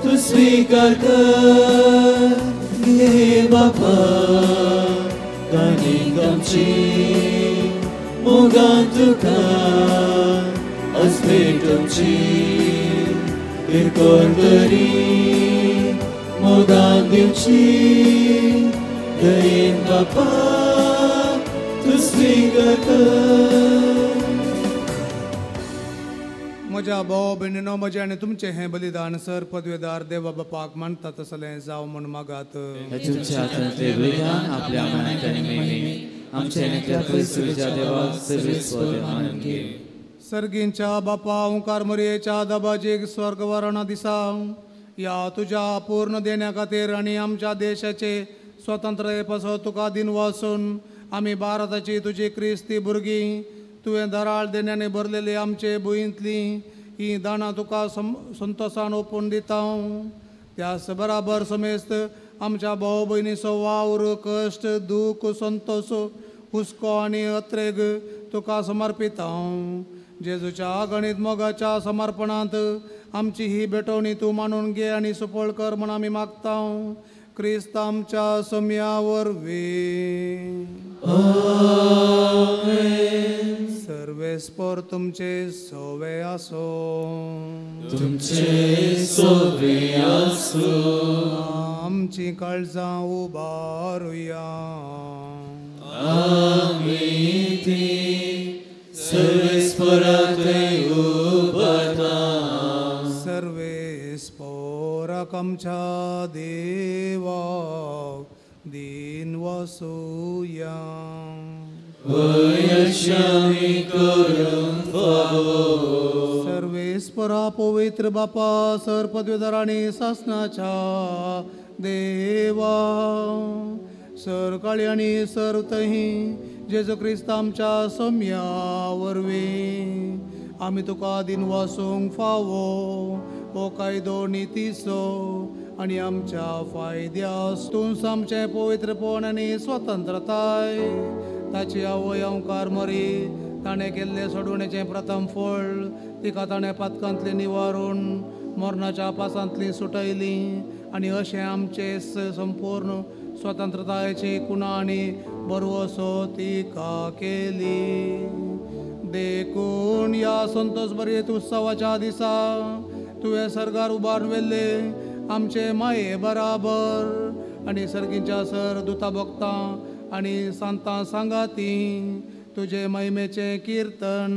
तू स्वीकार कर हे बापा कानीक आमची मोगान तुका आसबेटुमची किरकोळ तरी मोगान दिवची दयेन बापा तू स्वीकार कर. म्हज्या भाव भयणीनो म्हजें आनी तुमचें हें बलिदान सर पदवेदार देवा बापाक मानता तसलें जावं म्हूण मागात. तुमच्या हातांतलें बलिदान आपल्या मनांत आनी मेळी आमचे नेत्या पयसुरीच्या देवाक सर्वेस्वर मानून घे. सर्गींच्या बापा ओंकार मरियेच्या दबाजीक स्वर्ग वरणा दिसा या तुझ्या पूर्ण देण्या खातीर आनी आमच्या देशाचे स्वतंत्रते पासो तुका दिन वासून आमी भारताची तुजी क्रिस्ती भुरगीं तुवें दराळ देण्याने भरलेली आमचे भुंयतली ही दाणां तुका संतोशान ओपून दिता. त्याच बराबर समेस्त आमच्या भाव भयणीचो वावर कश्ट दूख संतोष हुस्को आनी अत्रेग तुका समर्पिता. जेजूच्या गणित मोगाच्या समर्पणांत आमची ही भेटवणी तूं मानून घे आनी सुपळ कर म्हूण आमी मागता. क्रिस्त आमच्या सम्यावर वे. सर्वेस्पर तुमचे सोवे आसो. तुमचे सोवे आसो. आमची काळजां उबारुया. आमी ती सर्वेस्परांतले उबारता. सर्वेस्पराक आमच्या देवा दिन वसूया. सर्वेस्परा पवित्र बापा सर पदवीधर आणि शासनाच्या देवा सर काळी आणि सर तही जेजू क्रिस्त आमच्या सम्या वरवी आमी तुका दिन वासूंक फावो हो कायदो नितीसो आनी आमच्या फायद्यास तूं आमचें पवित्रपण आनी स्वतंत्रताय ताची आवय ओंकार मरी ताणें केल्ले सोडवणेचें प्रथम फळ तिका ताणें पातकांतली निवारून मरणाच्या पासांतली सुटयली आनी अशें आमचे संपूर्ण स्वतंत्रतायेची कुणा आनी बरवसो तिका केली. देखून या संतोष भरयत उत्सवाच्या दिसा तुवें सर्गार उबारून व्हेल्ले आमचे माये बराबर आनी सर्गींच्या सर दुता भक्तां आनी सांतां सांगाती तुजे महिमेचें कीर्तन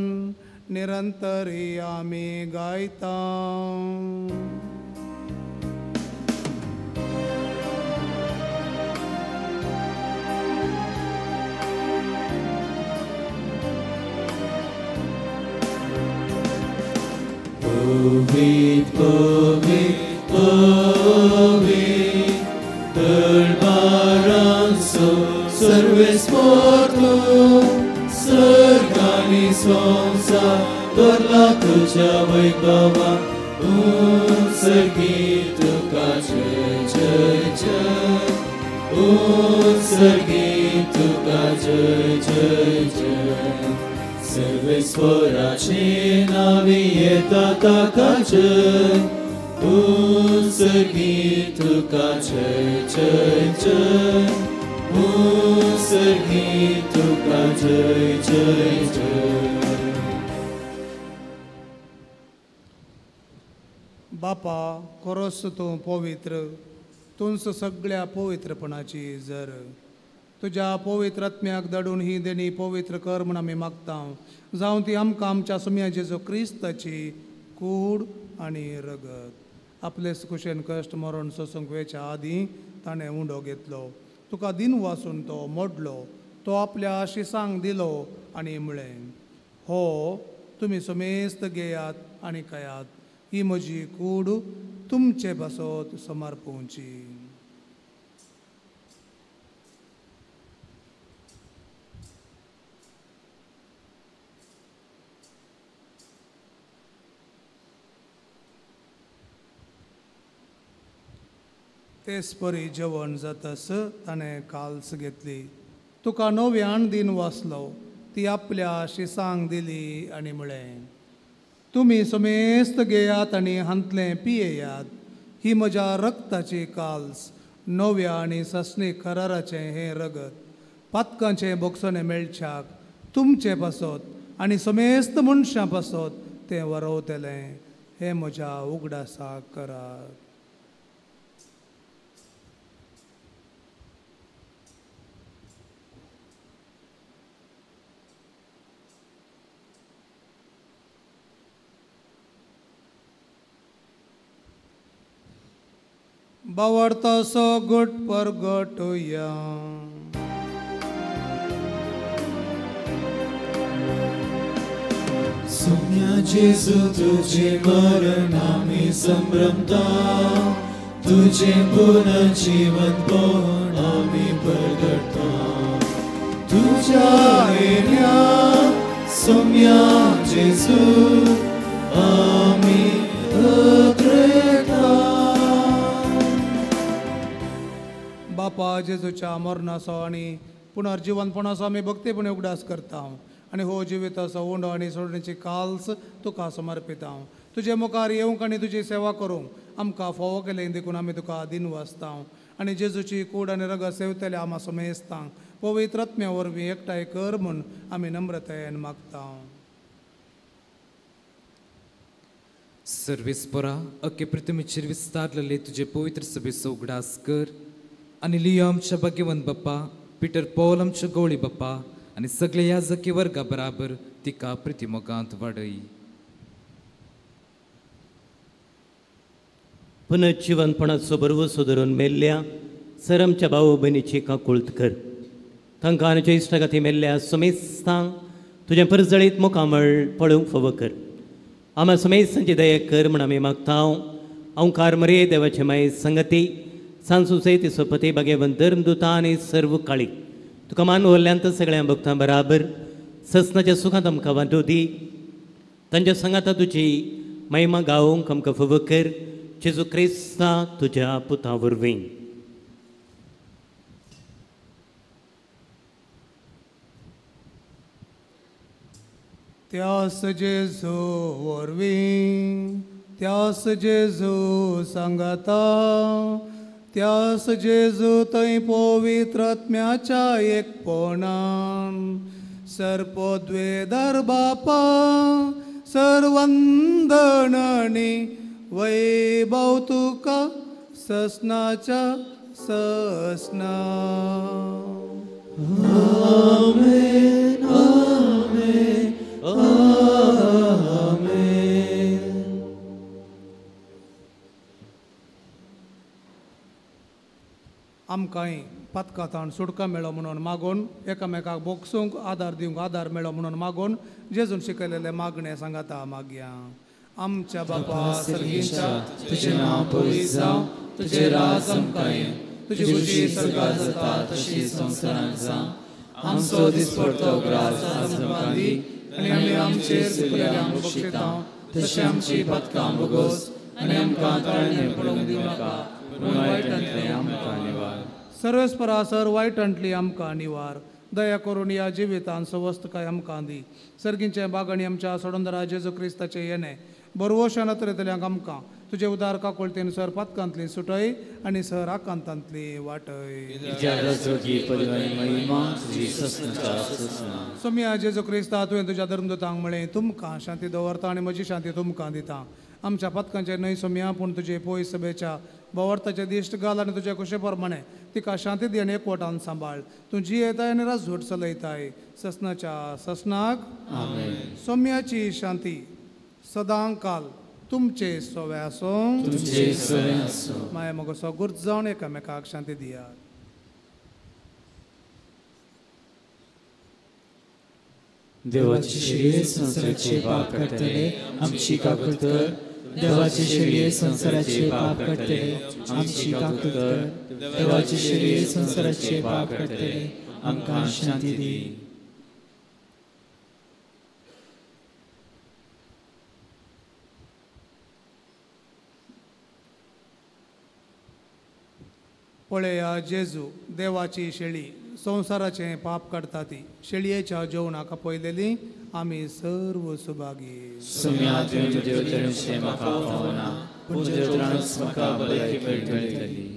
निरंतरी आमी गायता. Covid, Covid, Covid, Tălbaranso, सर्वेस्पोर्tul, सर्गानी sonsa, doar la crucea văicava, un sărghitu ca ce, un sărghitu ca ce. सर्वेस्परा नावियेता काचन उत्सर्गितु काचन उत्सर्गितु काचन. बापा खरोच तूं पवित्र तुंच सगळ्या पवित्रपणाची जर तुझ्या पवित्र आत्म्याक दडून ही देणी पवित्र कर म्हूण आमी मागता. जावं ती आमकां आमच्या सुम्या जेजू क्रिस्ताची कूड आनी रगत आपले कुशेन कश्ट मरण सोसूंक वेच्या आदीं ताणें उंडो घेतलो. तुका दिन वासून तो मोडलो तो आपल्या आशिसांक दिलो आनी म्हळें हो तुमी समेस्त घेयात आनी खायात ही म्हजी कूड तुमचे बसत समर्पूंची. तेच परी जेवण जातस ताणें काल्स घेतली. तुका नव्यान दिन वाचलो ती आपल्या शिसांक दिली आनी म्हळें तुमी समेस्त घेयात आनी हांतलें पियेयात ही म्हज्या रक्ताची काल्स नव्या आनी ससणी कराराचें हें रगत पातकांचें बोगसोने मेळच्याक तुमचे पासत आनी समेस्त मनशां पासत तें वरवतलें हें म्हज्या उगडासाक करात. बावडतो सो गुट पर गटुया. सोम्या जेजू तुझे मरण आम्ही संभ्रमता, तुझे पुनर्जीवन पाहून आम्ही परगटता. तुझ्या येण्याक सोम्या जेजू आम्ही अद्रेता. बापा जेजूच्या मरणाचो आनी पुनर्जीवनपणाचो आमी भक्तीपणे उगडास करता आनी हो जिविताचो उंडो आनी सोडण्याची काल्स तुका समर्पिता. तुजे मुखार येवंक आनी तुजी सेवा करूंक आमकां फोव केले देखून आमी तुका दिन वाचता आनी जेजूची कूड आनी रगत सेवतले आमा समेजता. पवित्र आत्म्या वरवीं एकठांय कर म्हूण आमी नम्रतायेन मागता. सर्वेस्परा अख्खे पृथ्वीचेर विस्तारलेले तुझे पवित्र सभेचो उगडास कर आनी लियो आमच्या भाग्यवंत बाप्पा, पिटर पॉल आमच्या गवळी बाप्पा आनी सगळे याजकी वर्गा बराबर तिका प्रतिमोगांत वाडय. पुनर्जीवनपणाचो बरवसो धरून मेल्ल्या सर आमच्या भाऊ भयणीची काकुळट कर. तांकां आनी इश्टागाती मेल्ल्या समेस्तांक तुजें परजळीत मुखामळ पळोवंक फावो कर. आम्हा समेस्तांची दया कर म्हण आमी मागता. हांव कारमरे देवाचे माये संगती सांसू सैती सोपती भाग्यवंत धर्मदुता आनी सर्व काळी तुका मान व्हरल्यांत सगळ्या भक्तां बराबर ससनाच्या सुखांत आमकां वांटो दी. तांच्या संगाता तुजी महिमा गावोवंक आमकां फावो कर. जेजू क्रिस्ता तुज्या पुता वरवीं. त्यास जेजू वरवीं, त्यास जेजू सांगाता, त्यास जेजू थंय पवित्र आत्म्याच्या एकपणान सर्पोद्वेदर बापा सर्वंदन आनी वैभव तुका ससनाच्या ससना. आमेन, आमेन, आमेन. आमकांय पथकांत सुटका मेळो म्हणून मागून एकामेकाक बोगसूंक आदार दिवंक आदार मेळो म्हणून मागून जेजून शिकयलेले मागणे सांगाता मागया. आमच्या बापा सर्गीच्या तुझे नाव पवित्र जावं, तुझे राज आमकां येवं, तुजी खुशी स्वर्गांत जाता तशी संवसारांत जावं. आमचो दिसपडटो ग्रास आज आमकां दी आनी आमी आमचेर चुकलेल्यांक बक्षिता तशें आमची पथकां बोगोस आनी आमकां तळ्यान पडूंक दिवं नाका, पूण वायटांतले आमकां निवार. सर्वेस्परा सर वायटांतली आमकां निवार. दया करून या जिवितान सवस्त काय आमकां दी. सर्गींचे बागणी आमच्या सोडूनदरा जेजू क्रिस्ताचे येणे बरवोशान येतल्यांक आमकां तुजे उदार काकुळतेन सर पथकांतली सुटय आनी सर आकांतांतली वाटय. सोम्या जेजू क्रिस्ता तुवें तुज्या धर्मदुतांक म्हळें तुमकां शांती दवरता आनी म्हजी शांती तुमकां दिता. आमच्या पथकांचे न्हय सोम्या पूण तुजे पयस सभेच्या भोवरताचे दिश्ट घाल आनी तुजे कुशे प्रमाणे तिका शांती दी आनी एकवटान सांबाळ. तूं जी येताय आनी राजवट चलयताय ससनाच्या ससनाक. सोम्याची शांती सदां काल तुमचे सोवे आसूं. माय मोगोसो गुर्ज जावन एकामेकाक शांती दियात. देवाची शिडी संसाराचे पाप काडटले आमची काकुळट कर. देवाची शिडी संसाराचे पाप काडटले आमची काकुळट कर. देवाची शिडी संसाराचे पाप काडटले आमकां शांती दी. पळया जेजू देवाची शेळी संसाराचे पाप काडटा ती शेळयेच्या जेवणाक आपयलेली आमी सर्व सुभागी. सोम्या तुवें तुजे उतरणेचें म्हाका पावना, पूण तुजे उतरांच म्हाका भलायकी मेळटली.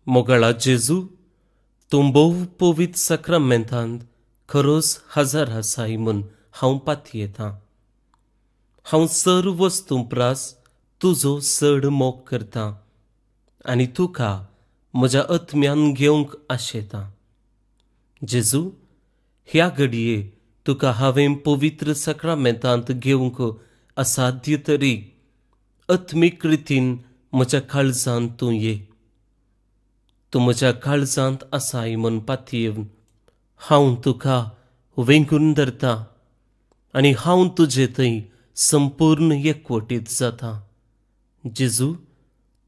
मोगळा जेजू तूं भोव पवित्र सक्रामेंतांत खरोच हजर आसाय म्हूण हांव पातयेतां. हांव सर्व वस्तू प्रास तुजो चड मोग करतां आनी तुका म्हज्या आत्म्यान घेवंक आशेतां. जेजू ह्या घडये तुका हांवें पवित्र सक्रामेंतांत घेवंक असाध्य तरी आत्मीक रितीन म्हज्या काळजांत तूं ये. तूं म्हज्या काळजांत आसाय म्हूण पातयेवन हांव तुका वेंगून धरतां आनी हांव तुजे थंय संपूर्ण एकवटीत जाता. जेजू,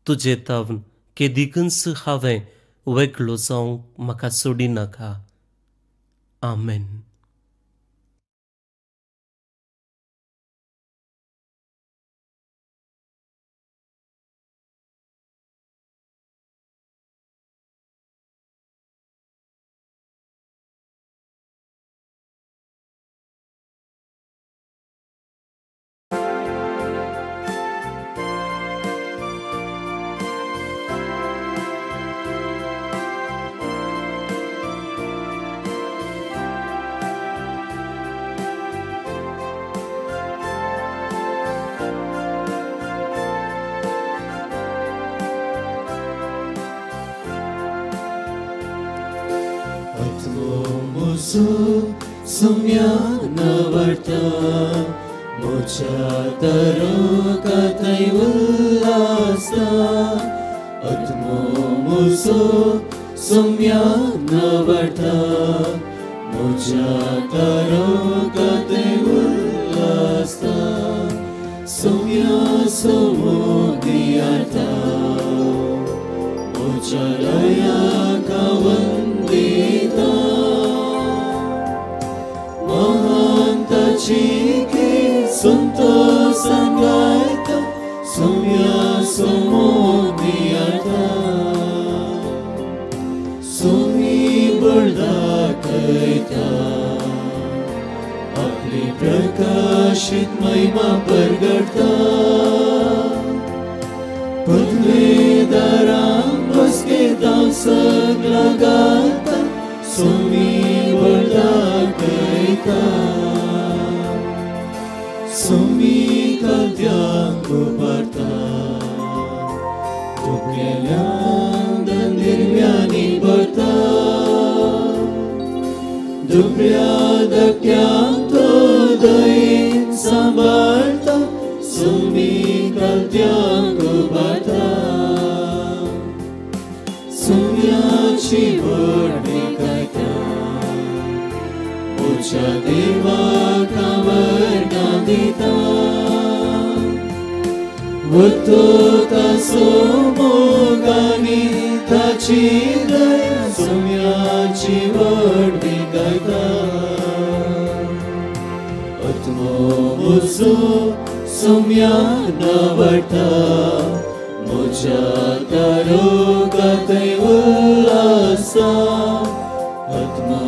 तुजे तावन केदीकच हांवें वेगळो जावंक म्हाका सोडी नाका. आमेन. Sumyanavata Mocha Taroka Taivullasta Atmo Muso Sumyanavata Mocha Taroka Taivullasta Sumya Sumudiyata Mocha Raya Kavandita Chiki sunto sangaita sumya sumodiyata sumi burda kaita apni prakashit महिमा प्रगटता पदवीधरां बसके दासक लगाता sumi burda kaita Sumi kaltianku parta Dukelian dan dirmiani parta Dupriadak yang todain sambarta Sumi kaltianku parta Sumyachi bordikaita Ucha deva kavar Dita Vuto tasomogani tachidai Sumyachi vardikata Atmo musu sumyanavarta Mocha taroka taivullasa Atmo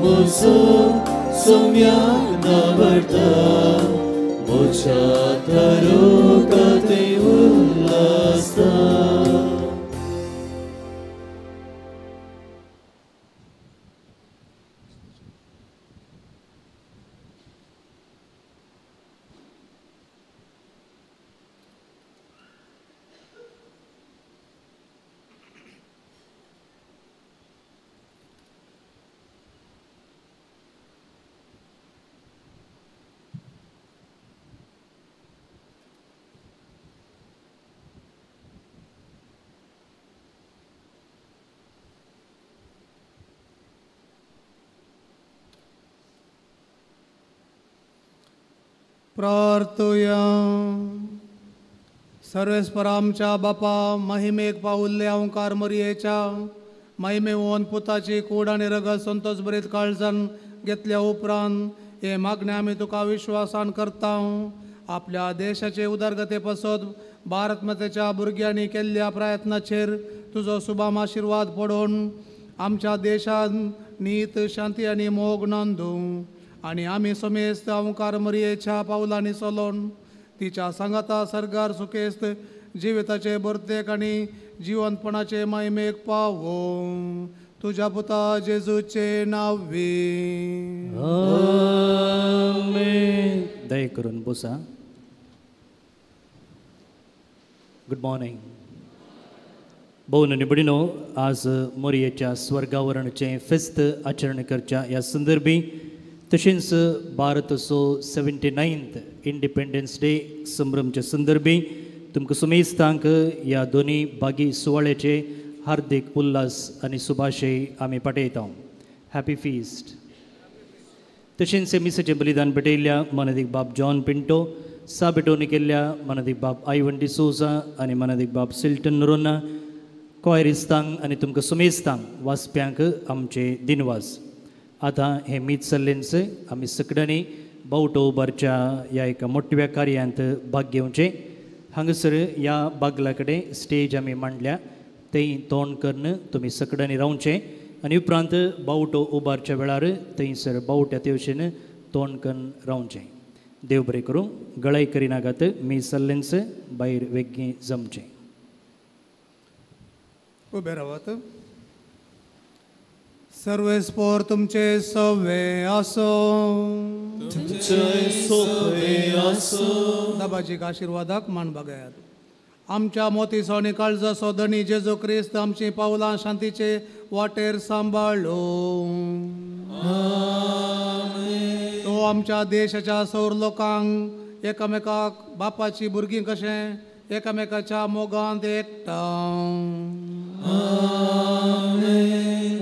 musu sumyanavarta Mocha taroka taivullasta प्रार्थूया. सर्वेस्परा आमच्या बापा महिमेक पावुल्ल्या ओंकार मरियेच्या महिमेवन पुताची कूड आनी रगत संतोष बरीत काळजान घेतल्या उपरांत हे मागणे आमी तुका विश्वासान करता. आपल्या देशाचे उदारगते पासत भारत मातेच्या भुरग्यांनी केल्ल्या प्रयत्नाचेर तुजो सुभाम आशिर्वाद पडोवन आमच्या देशांत नीत शांती आनी मोग नांदूं आनी आमी समेस्त ओंकार मरियेच्या पावलांनी चलोन तिच्या सांगाता सरगार सुखेस्त जिविताचे बर्तेक आनी जिवंतपणाचे महिमेक पावो. तुझ्या पुता जेजूचे नावे. आमेन. दया करून बसा. Good morning. भोवन आनी भयणीनो, आज मोरयेच्या स्वर्गावरणाचें फेस्त आचरण करच्या ह्या संदर्भी तशेंच भारताचो 79th इंडिपेंडन्स डे संभ्रमच्या संदर्भी तुमकां सुमेस्तांक ह्या दोनी बागी सुवाळ्याचे हार्दिक उल्हास आनी शुभाशय आमी पाठयता. Happy fist. तशेंच मिसाचें बलिदान भेटयल्ल्या मानदीक बाब जॉन पिंटो, साबेटोनी केल्ल्या मानदीक बाब आयवन डिसोजा आनी मानदीक बाब सिल्टन नोरोना, कॉयरिस्तांक आनी तुमकां सुमेस्तांक वाचप्यांक आमचे दिनवास. आतां हे मीत चल्लेंच आमी सगळ्यांनी बावटो उबारच्या ह्या एका मोठ्या कार्यांत भाग घेवचें. हांगासर ह्या बागला कडेन स्टेज आमी मांडल्या, थंय तोंड करून तुमी सगळ्यांनी रावचें आनी उपरांत बावटो उबारच्या वेळार थंयसर बावट्या तेवशेन तोंड करून रावचें. देव बरें करूं. गळाय करिनागात मी चल्लेंच भायर वेगळीं जमचें. उबे रावात. सर्वेस्पोर तुमचे सवे आसो, दाबाजीक आशिर्वादाक मान बागायात. आमच्या मोतीचो आनी काळजाचो धनी जेजू क्रिस्त आमची पावलां शांतीचे वाटेर सांबाळो. तो आमच्या देशाच्या सौर लोकांक एकामेकाक बापाची भुरगीं कशें एकामेकाच्या मोगांत एकटा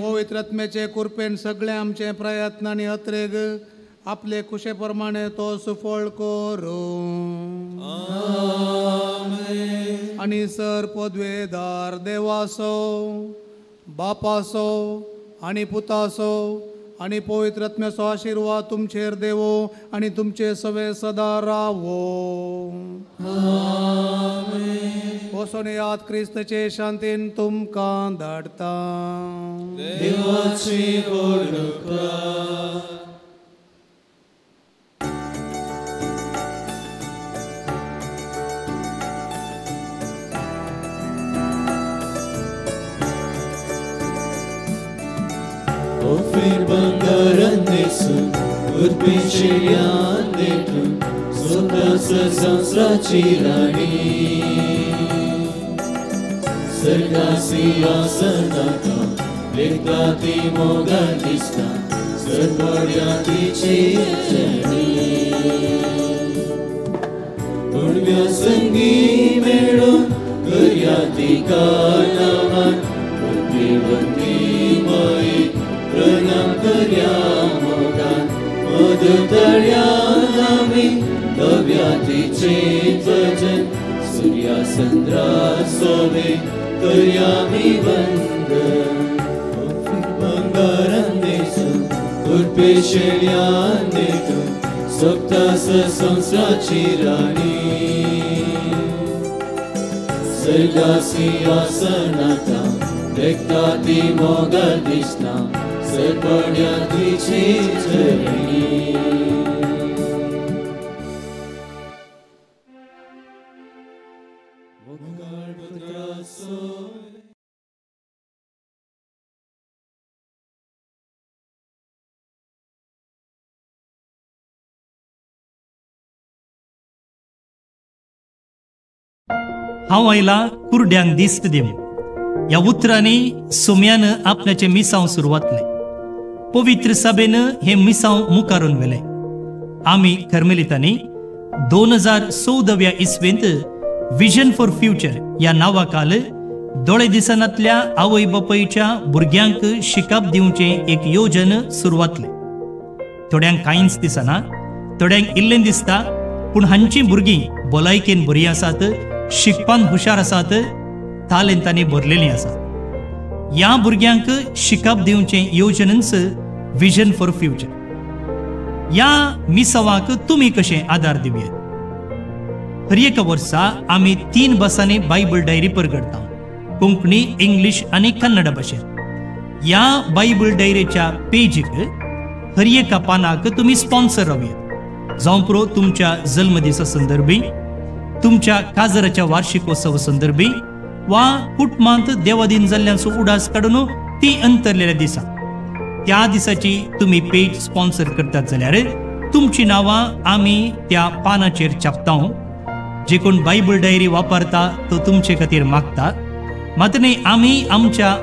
पवित्र आत्म्याचे कृपेन सगळे आमचे प्रयत्न आनी अत्रेग आपले कुशे प्रमाणे तो सुफळ करो. आनी सर पदवेदार देवासो, बापासो आनी पुतासो आनी पवित्र आत्म्याचो आशिर्वाद तुमचेर देवो आनी तुमचे सवे सदा रावो. वचून याद क्रिस्तचे शांतीन तुमकां धाडटा. देवाची गोड कृपा. Ofir bangarannesu urpichiliannetu sodasa sansrachi rani sargasi asanata lekdati mogadista sarvadyati chechani urvya sangi melo karyati kanaman urvivati mai प्रणाम कर्या मोगान मदतळ्या आमी दव्यातीचे भजन सूर्या चंद्रा सोवे कर्या मी वंदन. बंगारान्नेसु उर्पेशेल्यान्नेतु सप्तास संवत्सराची राणी सर्गासी आसनाता देखता ती मोगाल दिसता सर्पण्यातीची झरणी. हांव आयला कुरड्यांक दिश्ट दिवंक. ह्या उतरांनी सोम्यान आपल्याचे मिसांव सुरवातले. पवित्र सभेन हे मिसांव मुखारून वेले. आमी कर्मेलितांनी 2014 इस्वेंत विजन फॉर फ्युचर ह्या नांवाखाल दोळे दिसनातल्या आवय बापायच्या भुरग्यांक शिकप दिवचे एक योजन सुरवातले. थोड्यांक कांयच दिसना, थोड्यांक इल्लें दिसता, पूण हांची भुरगीं भलायकेन बरीं आसात, शिकपान हुशार आसात, तालेंतांनी भरलेलीं आसात. ह्या भुरग्यांक शिकप दिवचे योजनेंच विजन फॉर फ्युचर. ह्या मिसावाक तुमी कशें आदार दिवयेत. हर एक वर्सा आमी 3 बसांनी बायबल डायरी परगडता, कोंकणी, इंग्लीश आनी कन्नड भाशेंत. ह्या बायबल डायरीच्या पेजीक हर एका पानाक तुमी स्पॉन्सर रावयात. जावं पुरो तुमच्या जल्मदिसा संदर्भी, तुमच्या काजराच्या वार्षिकोत्सव संदर्भी वा कुटुंबांत देवादीन जाल्ल्यांचो उडास काडून ती अंतरलेल्या दिसा त्या दिसाची तुम्ही पेज स्पॉन्सर करतात जाल्यार तुमची नावां आमी त्या पानाचेर छापता. जे कोण बायबल डायरी वापरता तो तुमचे खातीर मागता. मात्र न्ही आमी आमच्या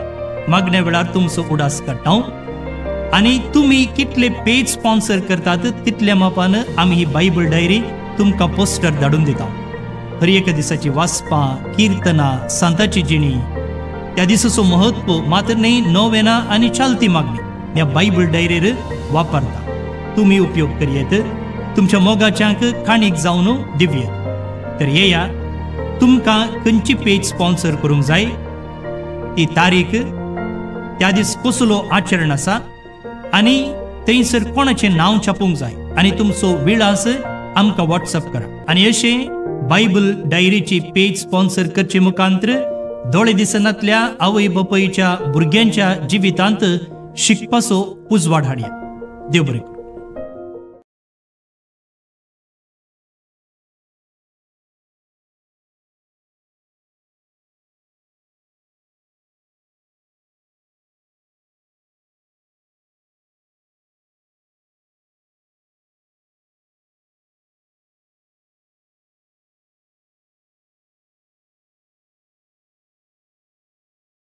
मागण्या वेळार तुमचो उडास काडटा आणि तुम्ही कितले पेज स्पॉन्सर करतात तितल्या मापान आमी ही बायबल डायरी तुमकां पोस्टर धाडून दिता. हर एका दिसाची वाचपां, कीर्तनां, सांताची जिणी, त्या दिसाचो महत्व मात्र न्ही नोवेना आनी चालती मागणी ह्या बायबल डायरीर वापरता. तुम्ही उपयोग करियेत, तुमच्या मोगाच्यांक काणीक जावन दिवयेत. तर येया, तुमकां खंयची पेज स्पॉन्सर करूंक जाय, ती तारीख, त्या दीस कसलो आचरण आसा आनी थंयसर कोणाचें नांव छापूंक जाय आनी तुमचो विळास आमकां व्हॉट्सअप करा. आनी अशें बायबल डायरीची पेज स्पॉन्सर करचे मुखांतर दोळे दिसनातल्या आवय बापायच्या भुरग्यांच्या जिवितांत शिकपाचो उजवाड हाडया. देव बरें करूं.